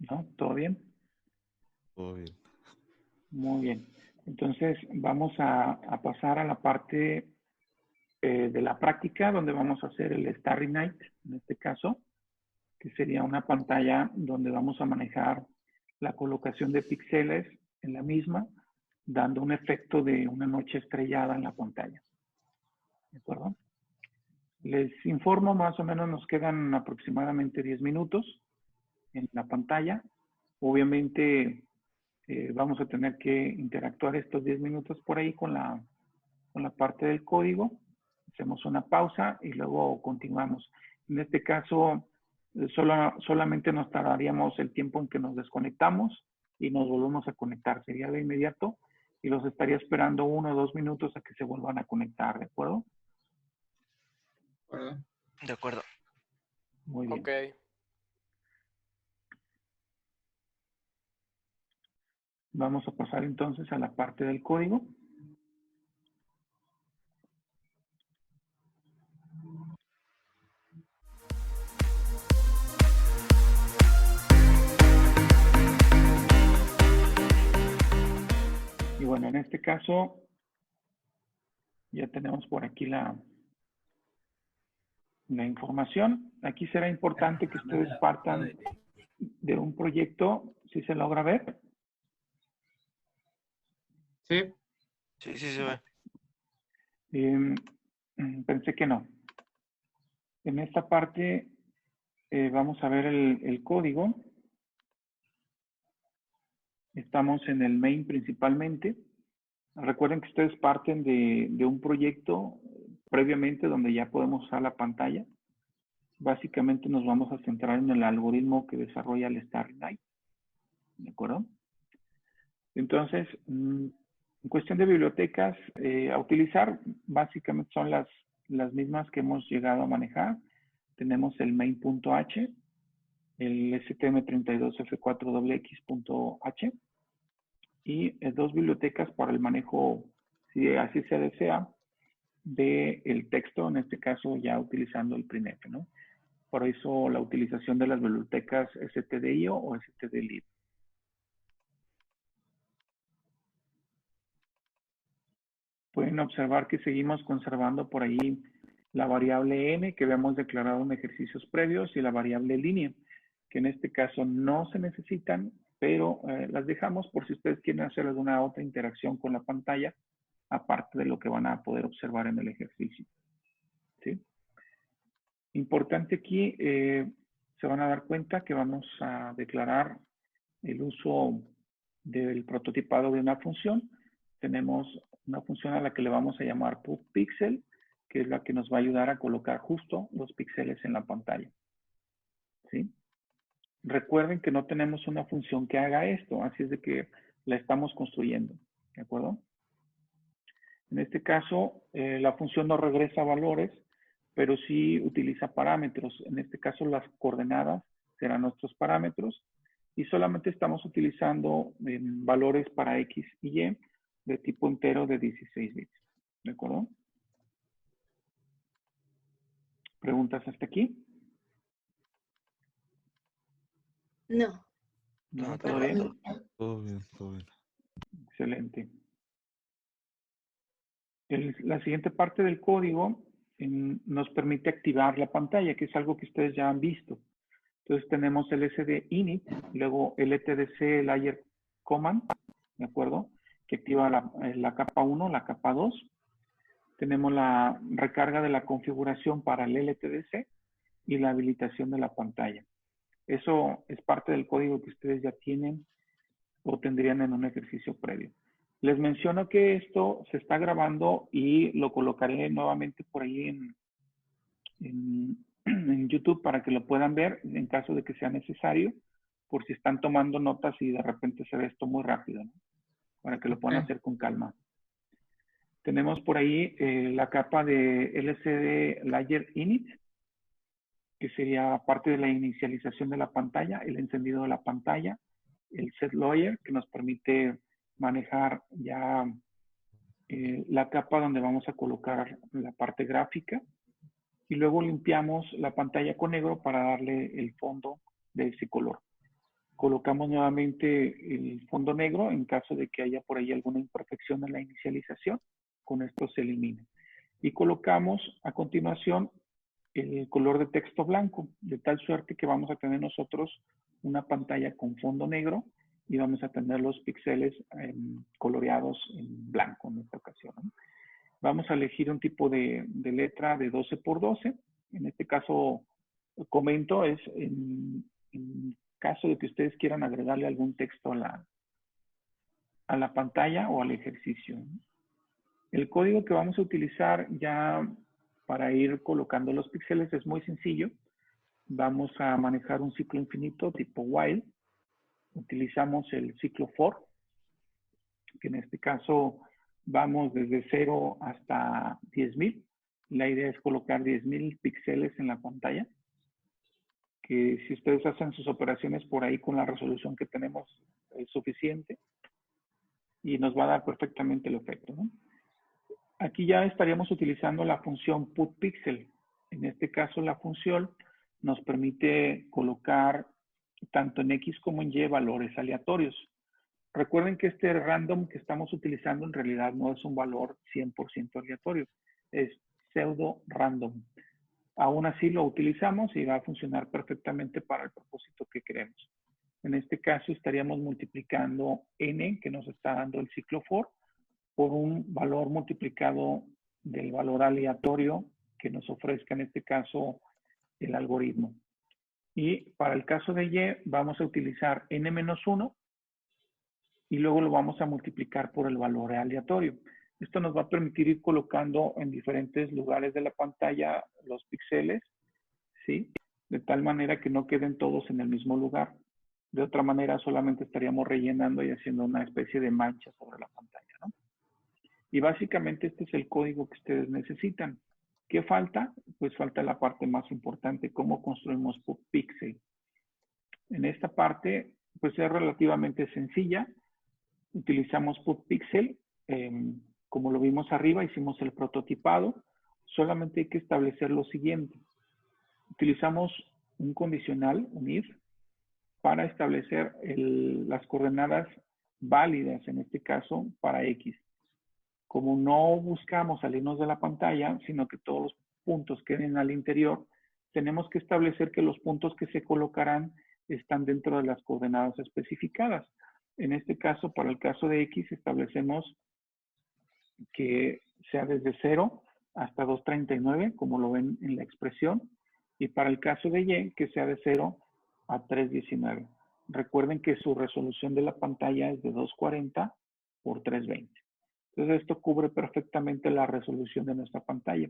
Speaker 1: ¿No? ¿Todo bien?
Speaker 2: Todo bien.
Speaker 1: Muy bien. Entonces vamos a pasar a la parte de la práctica, donde vamos a hacer el Starry Night, en este caso, que sería una pantalla donde vamos a manejar la colocación de píxeles en la misma, dando un efecto de una noche estrellada en la pantalla. ¿De acuerdo? Les informo, más o menos nos quedan aproximadamente 10 minutos en la pantalla. Obviamente vamos a tener que interactuar estos 10 minutos por ahí con la parte del código. Hacemos una pausa y luego continuamos. En este caso, solamente nos tardaríamos el tiempo en que nos desconectamos y nos volvemos a conectar. Sería de inmediato y los estaría esperando 1 o 2 minutos a que se vuelvan a conectar, ¿de acuerdo?
Speaker 2: De acuerdo.
Speaker 1: Muy bien.
Speaker 4: Ok.
Speaker 1: Vamos a pasar entonces a la parte del código. Y bueno, en este caso ya tenemos por aquí la información. Aquí será importante que ustedes partan de un proyecto, si se logra ver.
Speaker 3: Sí.
Speaker 2: Sí, sí se ve.
Speaker 1: Pensé que no. En esta parte vamos a ver el código. Estamos en el main principalmente. Recuerden que ustedes parten de un proyecto previamente donde ya podemos usar la pantalla. Básicamente nos vamos a centrar en el algoritmo que desarrolla el Starry Night. ¿De acuerdo? Entonces, en cuestión de bibliotecas a utilizar, básicamente son las mismas que hemos llegado a manejar. Tenemos el main.h, el stm32f4xx.h y dos bibliotecas para el manejo, si así se desea, del texto, en este caso ya utilizando el printf, ¿no? Por eso la utilización de las bibliotecas stdio o stdlib. Pueden observar que seguimos conservando por ahí la variable n que habíamos declarado en ejercicios previos y la variable línea, que en este caso no se necesitan, pero las dejamos por si ustedes quieren hacer alguna otra interacción con la pantalla, aparte de lo que van a poder observar en el ejercicio. ¿Sí? Importante aquí, se van a dar cuenta que vamos a declarar el uso del prototipado de una función. Tenemos una función a la que le vamos a llamar putPixel, que es la que nos va a ayudar a colocar justo los píxeles en la pantalla. ¿Sí? Recuerden que no tenemos una función que haga esto, así es de que la estamos construyendo. ¿De acuerdo? En este caso, la función no regresa valores, pero sí utiliza parámetros. En este caso, las coordenadas serán nuestros parámetros y solamente estamos utilizando valores para X y Y de tipo entero de 16 bits. ¿De acuerdo? ¿Preguntas hasta aquí?
Speaker 6: No.
Speaker 1: ¿No? ¿Todo bien?
Speaker 2: Todo bien, todo bien.
Speaker 1: Excelente. La siguiente parte del código nos permite activar la pantalla, que es algo que ustedes ya han visto. Entonces tenemos el sd-init, luego el etdc layer command, ¿de acuerdo? Que activa la capa 1, la capa 2. Tenemos la recarga de la configuración para el LTDC y la habilitación de la pantalla. Eso es parte del código que ustedes ya tienen o tendrían en un ejercicio previo. Les menciono que esto se está grabando y lo colocaré nuevamente por ahí en YouTube para que lo puedan ver en caso de que sea necesario, por si están tomando notas y de repente se ve esto muy rápido, ¿no? Para que lo puedan hacer con calma. Tenemos por ahí la capa de LCD Layer Init, que sería parte de la inicialización de la pantalla, el encendido de la pantalla, el set layer, que nos permite manejar ya la capa donde vamos a colocar la parte gráfica, y luego limpiamos la pantalla con negro para darle el fondo de ese color. Colocamos nuevamente el fondo negro en caso de que haya por ahí alguna imperfección en la inicialización. Con esto se elimina. Y colocamos a continuación el color de texto blanco, de tal suerte que vamos a tener nosotros una pantalla con fondo negro y vamos a tener los píxeles coloreados en blanco en esta ocasión, ¿no? Vamos a elegir un tipo de letra de 12 por 12. En este caso, comento, es en caso de que ustedes quieran agregarle algún texto a la pantalla o al ejercicio, ¿no? El código que vamos a utilizar ya para ir colocando los píxeles es muy sencillo. Vamos a manejar un ciclo infinito tipo while. Utilizamos el ciclo for, que en este caso vamos desde 0 hasta 10,000. La idea es colocar 10,000 píxeles en la pantalla, que si ustedes hacen sus operaciones por ahí con la resolución que tenemos es suficiente y nos va a dar perfectamente el efecto, ¿no? Aquí ya estaríamos utilizando la función putPixel. En este caso, la función nos permite colocar tanto en X como en Y valores aleatorios. Recuerden que este random que estamos utilizando en realidad no es un valor 100% aleatorio, es pseudo random. Aún así lo utilizamos y va a funcionar perfectamente para el propósito que queremos. En este caso estaríamos multiplicando n, que nos está dando el ciclo for, por un valor multiplicado del valor aleatorio que nos ofrezca en este caso el algoritmo. Y para el caso de Y vamos a utilizar n-1 y luego lo vamos a multiplicar por el valor aleatorio. Esto nos va a permitir ir colocando en diferentes lugares de la pantalla los píxeles, ¿sí? De tal manera que no queden todos en el mismo lugar. De otra manera solamente estaríamos rellenando y haciendo una especie de mancha sobre la pantalla, ¿no? Y básicamente este es el código que ustedes necesitan. ¿Qué falta? Pues falta la parte más importante, cómo construimos putPixel. En esta parte, pues es relativamente sencilla. Utilizamos putPixel, como lo vimos arriba, hicimos el prototipado. Solamente hay que establecer lo siguiente. Utilizamos un condicional, un if, para establecer las coordenadas válidas, en este caso, para X. Como no buscamos salirnos de la pantalla, sino que todos los puntos queden al interior, tenemos que establecer que los puntos que se colocarán están dentro de las coordenadas especificadas. En este caso, para el caso de X, establecemos que sea desde 0 hasta 239, como lo ven en la expresión, y para el caso de Y, que sea de 0 a 319. Recuerden que su resolución de la pantalla es de 240 por 320. Entonces, esto cubre perfectamente la resolución de nuestra pantalla.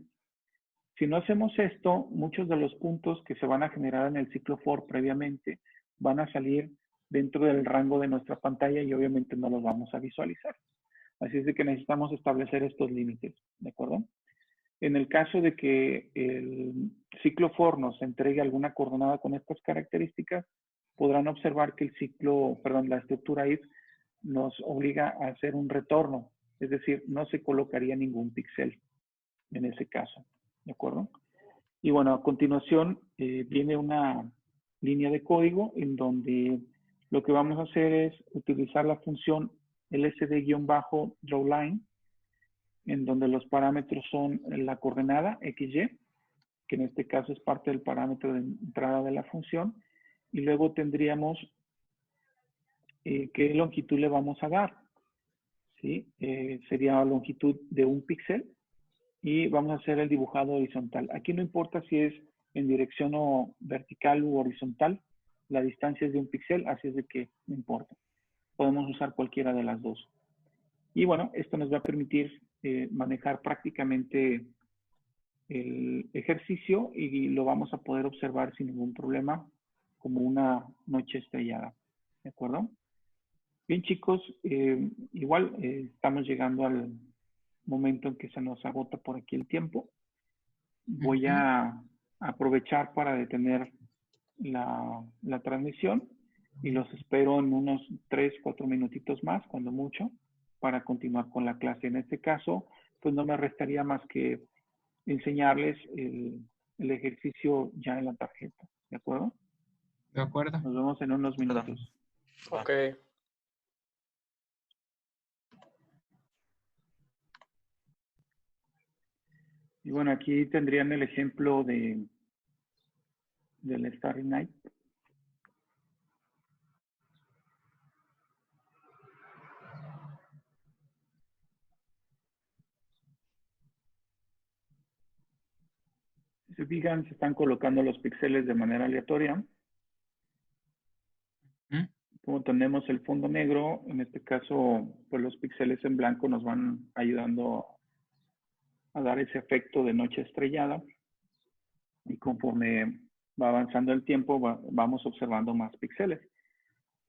Speaker 1: Si no hacemos esto, muchos de los puntos que se van a generar en el ciclo for previamente van a salir dentro del rango de nuestra pantalla y obviamente no los vamos a visualizar. Así es de que necesitamos establecer estos límites, ¿de acuerdo? En el caso de que el ciclo for nos entregue alguna coordenada con estas características, podrán observar que la estructura if nos obliga a hacer un retorno. Es decir, no se colocaría ningún píxel en ese caso, ¿de acuerdo? Y bueno, a continuación viene una línea de código en donde lo que vamos a hacer es utilizar la función lsd-drawLine, en donde los parámetros son la coordenada XY, que en este caso es parte del parámetro de entrada de la función, y luego tendríamos qué longitud le vamos a dar. ¿Sí? Sería la longitud de un píxel y vamos a hacer el dibujado horizontal. Aquí no importa si es en dirección o vertical u horizontal, la distancia es de un píxel, así es de que no importa. Podemos usar cualquiera de las dos. Y bueno, esto nos va a permitir manejar prácticamente el ejercicio y lo vamos a poder observar sin ningún problema como una noche estrellada. ¿De acuerdo? Bien, chicos, igual estamos llegando al momento en que se nos agota por aquí el tiempo. Voy a aprovechar para detener la transmisión y los espero en unos 3-4 minutitos más, cuando mucho, para continuar con la clase. En este caso, pues no me restaría más que enseñarles el ejercicio ya en la tarjeta. ¿De acuerdo?
Speaker 3: ¿De acuerdo?
Speaker 1: Nos vemos en unos minutos.
Speaker 4: Ok.
Speaker 1: Y bueno, aquí tendrían el ejemplo del Starry Night. Si se fijan, se están colocando los píxeles de manera aleatoria. Como tenemos el fondo negro, en este caso, pues los píxeles en blanco nos van ayudando a dar ese efecto de noche estrellada. Y conforme va avanzando el tiempo, vamos observando más píxeles.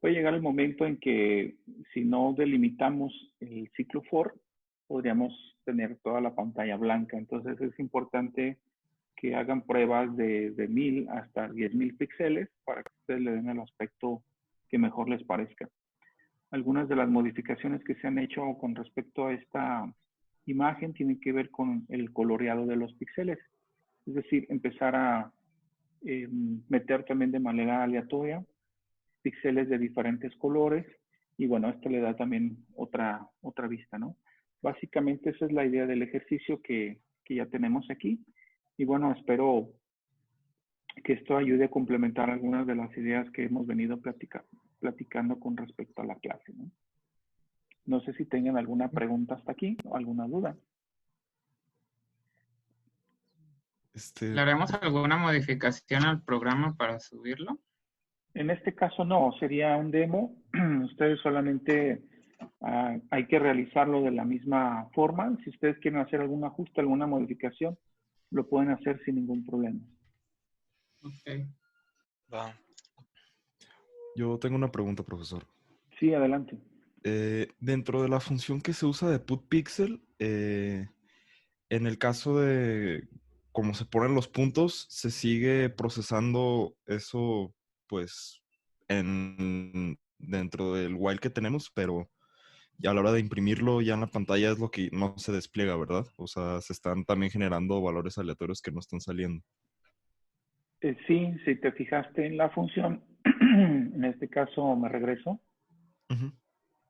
Speaker 1: Puede llegar el momento en que, si no delimitamos el ciclo for, podríamos tener toda la pantalla blanca. Entonces es importante que hagan pruebas de 1000 hasta 10,000 píxeles para que ustedes le den el aspecto que mejor les parezca. Algunas de las modificaciones que se han hecho con respecto a esta imagen tienen que ver con el coloreado de los píxeles. Es decir, empezar a meter también de manera aleatoria píxeles de diferentes colores. Y bueno, esto le da también otra vista, ¿no? Básicamente esa es la idea del ejercicio que ya tenemos aquí. Y bueno, espero que esto ayude a complementar algunas de las ideas que hemos venido platicando con respecto a la clase, ¿no? No sé si tengan alguna pregunta hasta aquí o alguna duda.
Speaker 3: ¿Le haremos alguna modificación al programa para subirlo?
Speaker 1: En este caso no, sería un demo. Ustedes solamente hay que realizarlo de la misma forma. Si ustedes quieren hacer algún ajuste, alguna modificación, lo pueden hacer sin ningún problema.
Speaker 3: Ok.
Speaker 2: Va. Yo tengo una pregunta, profesor.
Speaker 1: Sí, adelante.
Speaker 2: Dentro de la función que se usa de putPixel, en el caso de cómo se ponen los puntos, se sigue procesando eso, pues, dentro del while que tenemos, pero ya a la hora de imprimirlo ya en la pantalla es lo que no se despliega, ¿verdad? O sea, se están también generando valores aleatorios que no están saliendo.
Speaker 1: Sí, si te fijaste en la función, en este caso me regreso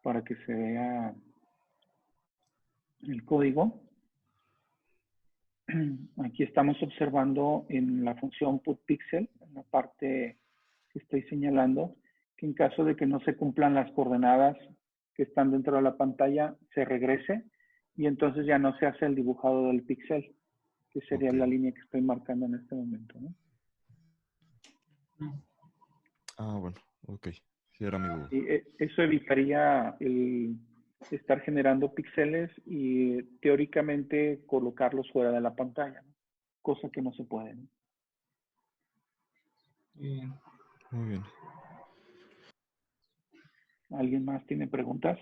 Speaker 1: para que se vea el código. Aquí estamos observando en la función putPixel, en la parte que estoy señalando, que en caso de que no se cumplan las coordenadas que están dentro de la pantalla, se regrese y entonces ya no se hace el dibujado del píxel, que sería la línea que estoy marcando en este momento, ¿no?
Speaker 2: Ah, bueno, ok. Sí, era mi duda.
Speaker 1: Y eso evitaría el estar generando píxeles y teóricamente colocarlos fuera de la pantalla, ¿no? Cosa que no se puede, ¿no?
Speaker 3: Bien.
Speaker 2: Muy bien.
Speaker 1: ¿Alguien más tiene preguntas?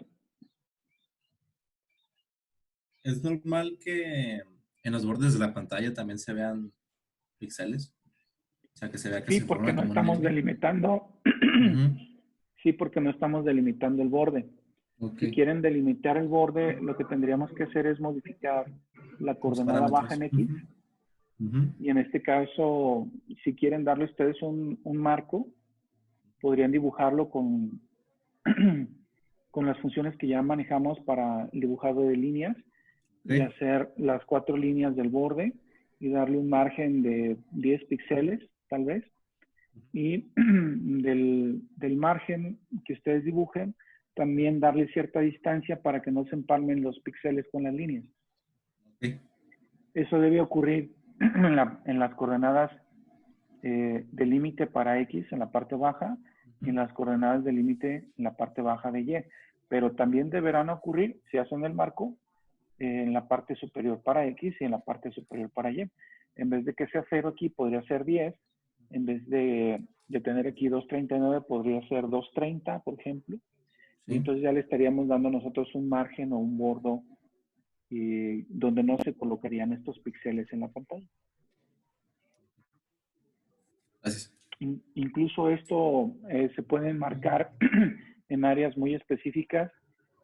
Speaker 5: ¿Es normal que en los bordes de la pantalla también se vean píxeles? O sea, que se vea que
Speaker 1: Sí,
Speaker 5: se
Speaker 1: porque
Speaker 5: forma
Speaker 1: no
Speaker 5: como una
Speaker 1: estamos
Speaker 5: línea.
Speaker 1: delimitando. Sí, porque no estamos delimitando el borde.
Speaker 5: Ok.
Speaker 1: Si quieren delimitar el borde, lo que tendríamos que hacer es modificar la
Speaker 5: Los
Speaker 1: coordenada baja
Speaker 5: parámetros.
Speaker 1: en X. Y en este caso, si quieren darle ustedes un marco, podrían dibujarlo con, con las funciones que ya manejamos para el dibujado de líneas y hacer las 4 líneas del borde y darle un margen de 10 píxeles, tal vez. Y del margen que ustedes dibujen, también darle cierta distancia para que no se empalmen los píxeles con las líneas. Eso debe ocurrir en las coordenadas de límite para X en la parte baja y en las coordenadas de límite en la parte baja de Y. Pero también deberán ocurrir, si hacen el marco, en la parte superior para X y en la parte superior para Y. En vez de que sea 0 aquí, podría ser 10. En vez de tener aquí 239, podría ser 230, por ejemplo. Y entonces ya le estaríamos dando nosotros un margen o un bordo donde no se colocarían estos píxeles en la pantalla. Incluso esto se puede enmarcar en áreas muy específicas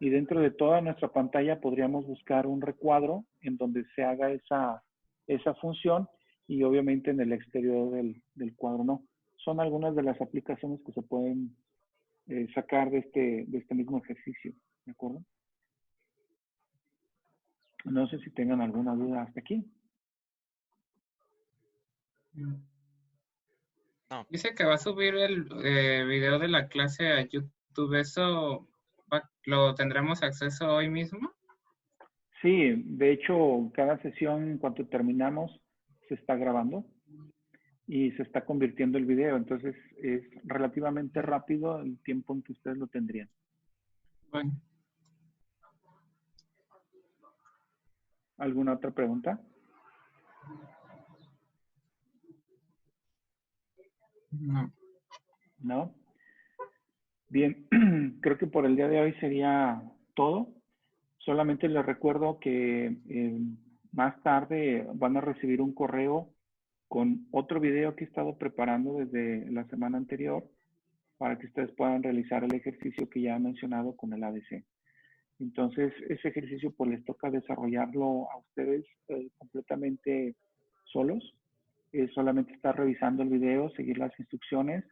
Speaker 1: y dentro de toda nuestra pantalla podríamos buscar un recuadro en donde se haga esa función y obviamente en el exterior del cuadro no. Son algunas de las aplicaciones que se pueden sacar de este mismo ejercicio, ¿de acuerdo? No sé si tengan alguna duda hasta aquí.
Speaker 3: No. Dice que va a subir el video de la clase a YouTube. ¿Eso lo tendremos acceso hoy mismo?
Speaker 1: Sí, de hecho, cada sesión, en cuanto terminamos, se está grabando y se está convirtiendo el video. Entonces, es relativamente rápido el tiempo en que ustedes lo tendrían.
Speaker 3: Bueno.
Speaker 1: ¿Alguna otra pregunta?
Speaker 3: No.
Speaker 1: ¿No? Bien, creo que por el día de hoy sería todo. Solamente les recuerdo que más tarde van a recibir un correo con otro video que he estado preparando desde la semana anterior para que ustedes puedan realizar el ejercicio que ya he mencionado con el ABC. Entonces, ese ejercicio pues les toca desarrollarlo a ustedes completamente solos. Solamente estar revisando el video, seguir las instrucciones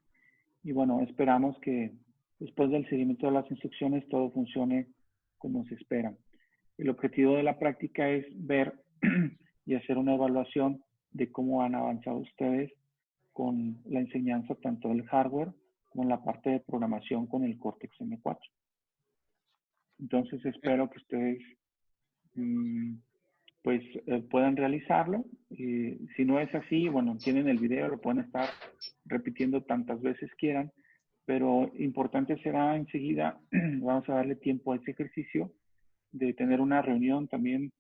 Speaker 1: y bueno, esperamos que después del seguimiento de las instrucciones todo funcione como se espera. El objetivo de la práctica es ver y hacer una evaluación de cómo han avanzado ustedes con la enseñanza tanto del hardware como en la parte de programación con el Cortex M4. Entonces espero que ustedes pues puedan realizarlo. Si no es así, bueno, tienen el video, lo pueden estar repitiendo tantas veces quieran, pero importante será enseguida, vamos a darle tiempo a ese ejercicio de tener una reunión también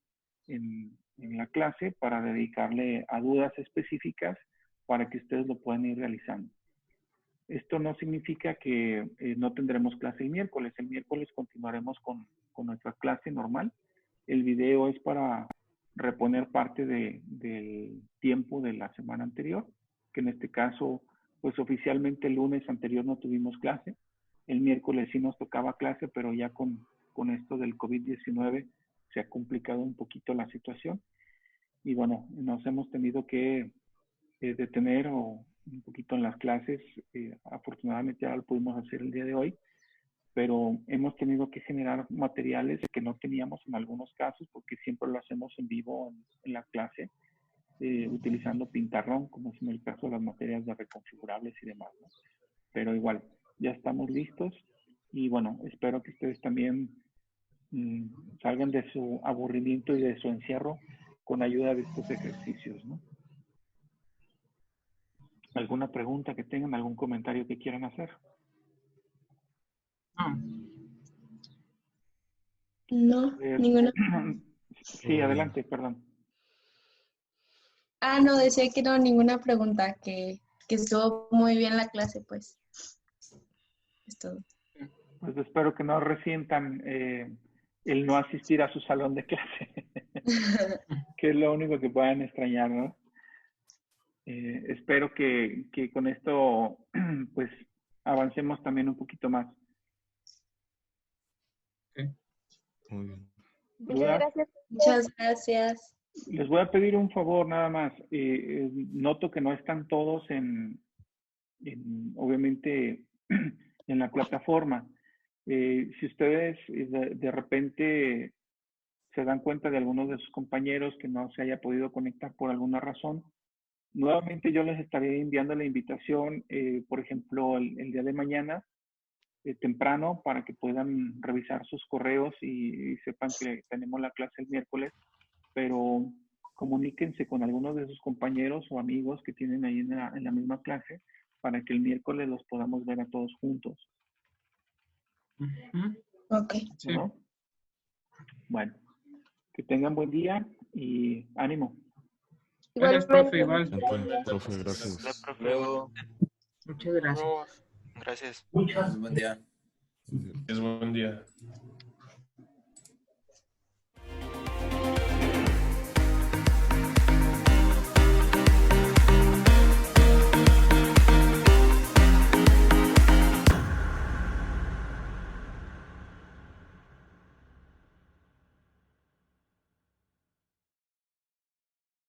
Speaker 1: en la clase para dedicarle a dudas específicas para que ustedes lo puedan ir realizando. Esto no significa que no tendremos clase el miércoles. El miércoles continuaremos con nuestra clase normal. El video es para reponer parte del tiempo de la semana anterior, que en este caso, pues oficialmente el lunes anterior no tuvimos clase. El miércoles sí nos tocaba clase, pero ya con esto del COVID-19 se ha complicado un poquito la situación. Y bueno, nos hemos tenido que detener un poquito en las clases. Afortunadamente ya lo pudimos hacer el día de hoy, pero hemos tenido que generar materiales que no teníamos en algunos casos porque siempre lo hacemos en vivo en la clase, utilizando Pintarrón, como es en el caso de las materias de reconfigurables y demás, ¿no? Pero igual, ya estamos listos y bueno, espero que ustedes también salgan de su aburrimiento y de su encierro con ayuda de estos ejercicios, ¿no? ¿Alguna pregunta que tengan, algún comentario que quieran hacer?
Speaker 6: No, ninguna.
Speaker 1: Sí, adelante, perdón.
Speaker 6: No, decía que no, ninguna pregunta, que estuvo muy bien la clase, pues. Es todo.
Speaker 1: Pues espero que no resientan el no asistir a su salón de clase, que es lo único que puedan extrañar, ¿no? Espero que con esto, pues, avancemos también un poquito más.
Speaker 3: Okay.
Speaker 2: Muy bien.
Speaker 6: Muchas gracias. Muchas gracias.
Speaker 1: Les voy a pedir un favor nada más. Noto que no están todos obviamente, en la plataforma. Si ustedes de repente se dan cuenta de algunos de sus compañeros que no se haya podido conectar por alguna razón, nuevamente yo les estaré enviando la invitación, por ejemplo, el día de mañana, temprano, para que puedan revisar sus correos y sepan que tenemos la clase el miércoles, pero comuníquense con algunos de sus compañeros o amigos que tienen ahí en la misma clase para que el miércoles los podamos ver a todos juntos.
Speaker 6: Ok.
Speaker 3: Sí.
Speaker 1: ¿No? Bueno, que tengan buen día y ánimo.
Speaker 3: Gracias, profe, igual.
Speaker 2: Profe, gracias.
Speaker 7: Profe, luego.
Speaker 3: Muchas gracias.
Speaker 7: Gracias.
Speaker 5: Buen día.
Speaker 8: Es buen día.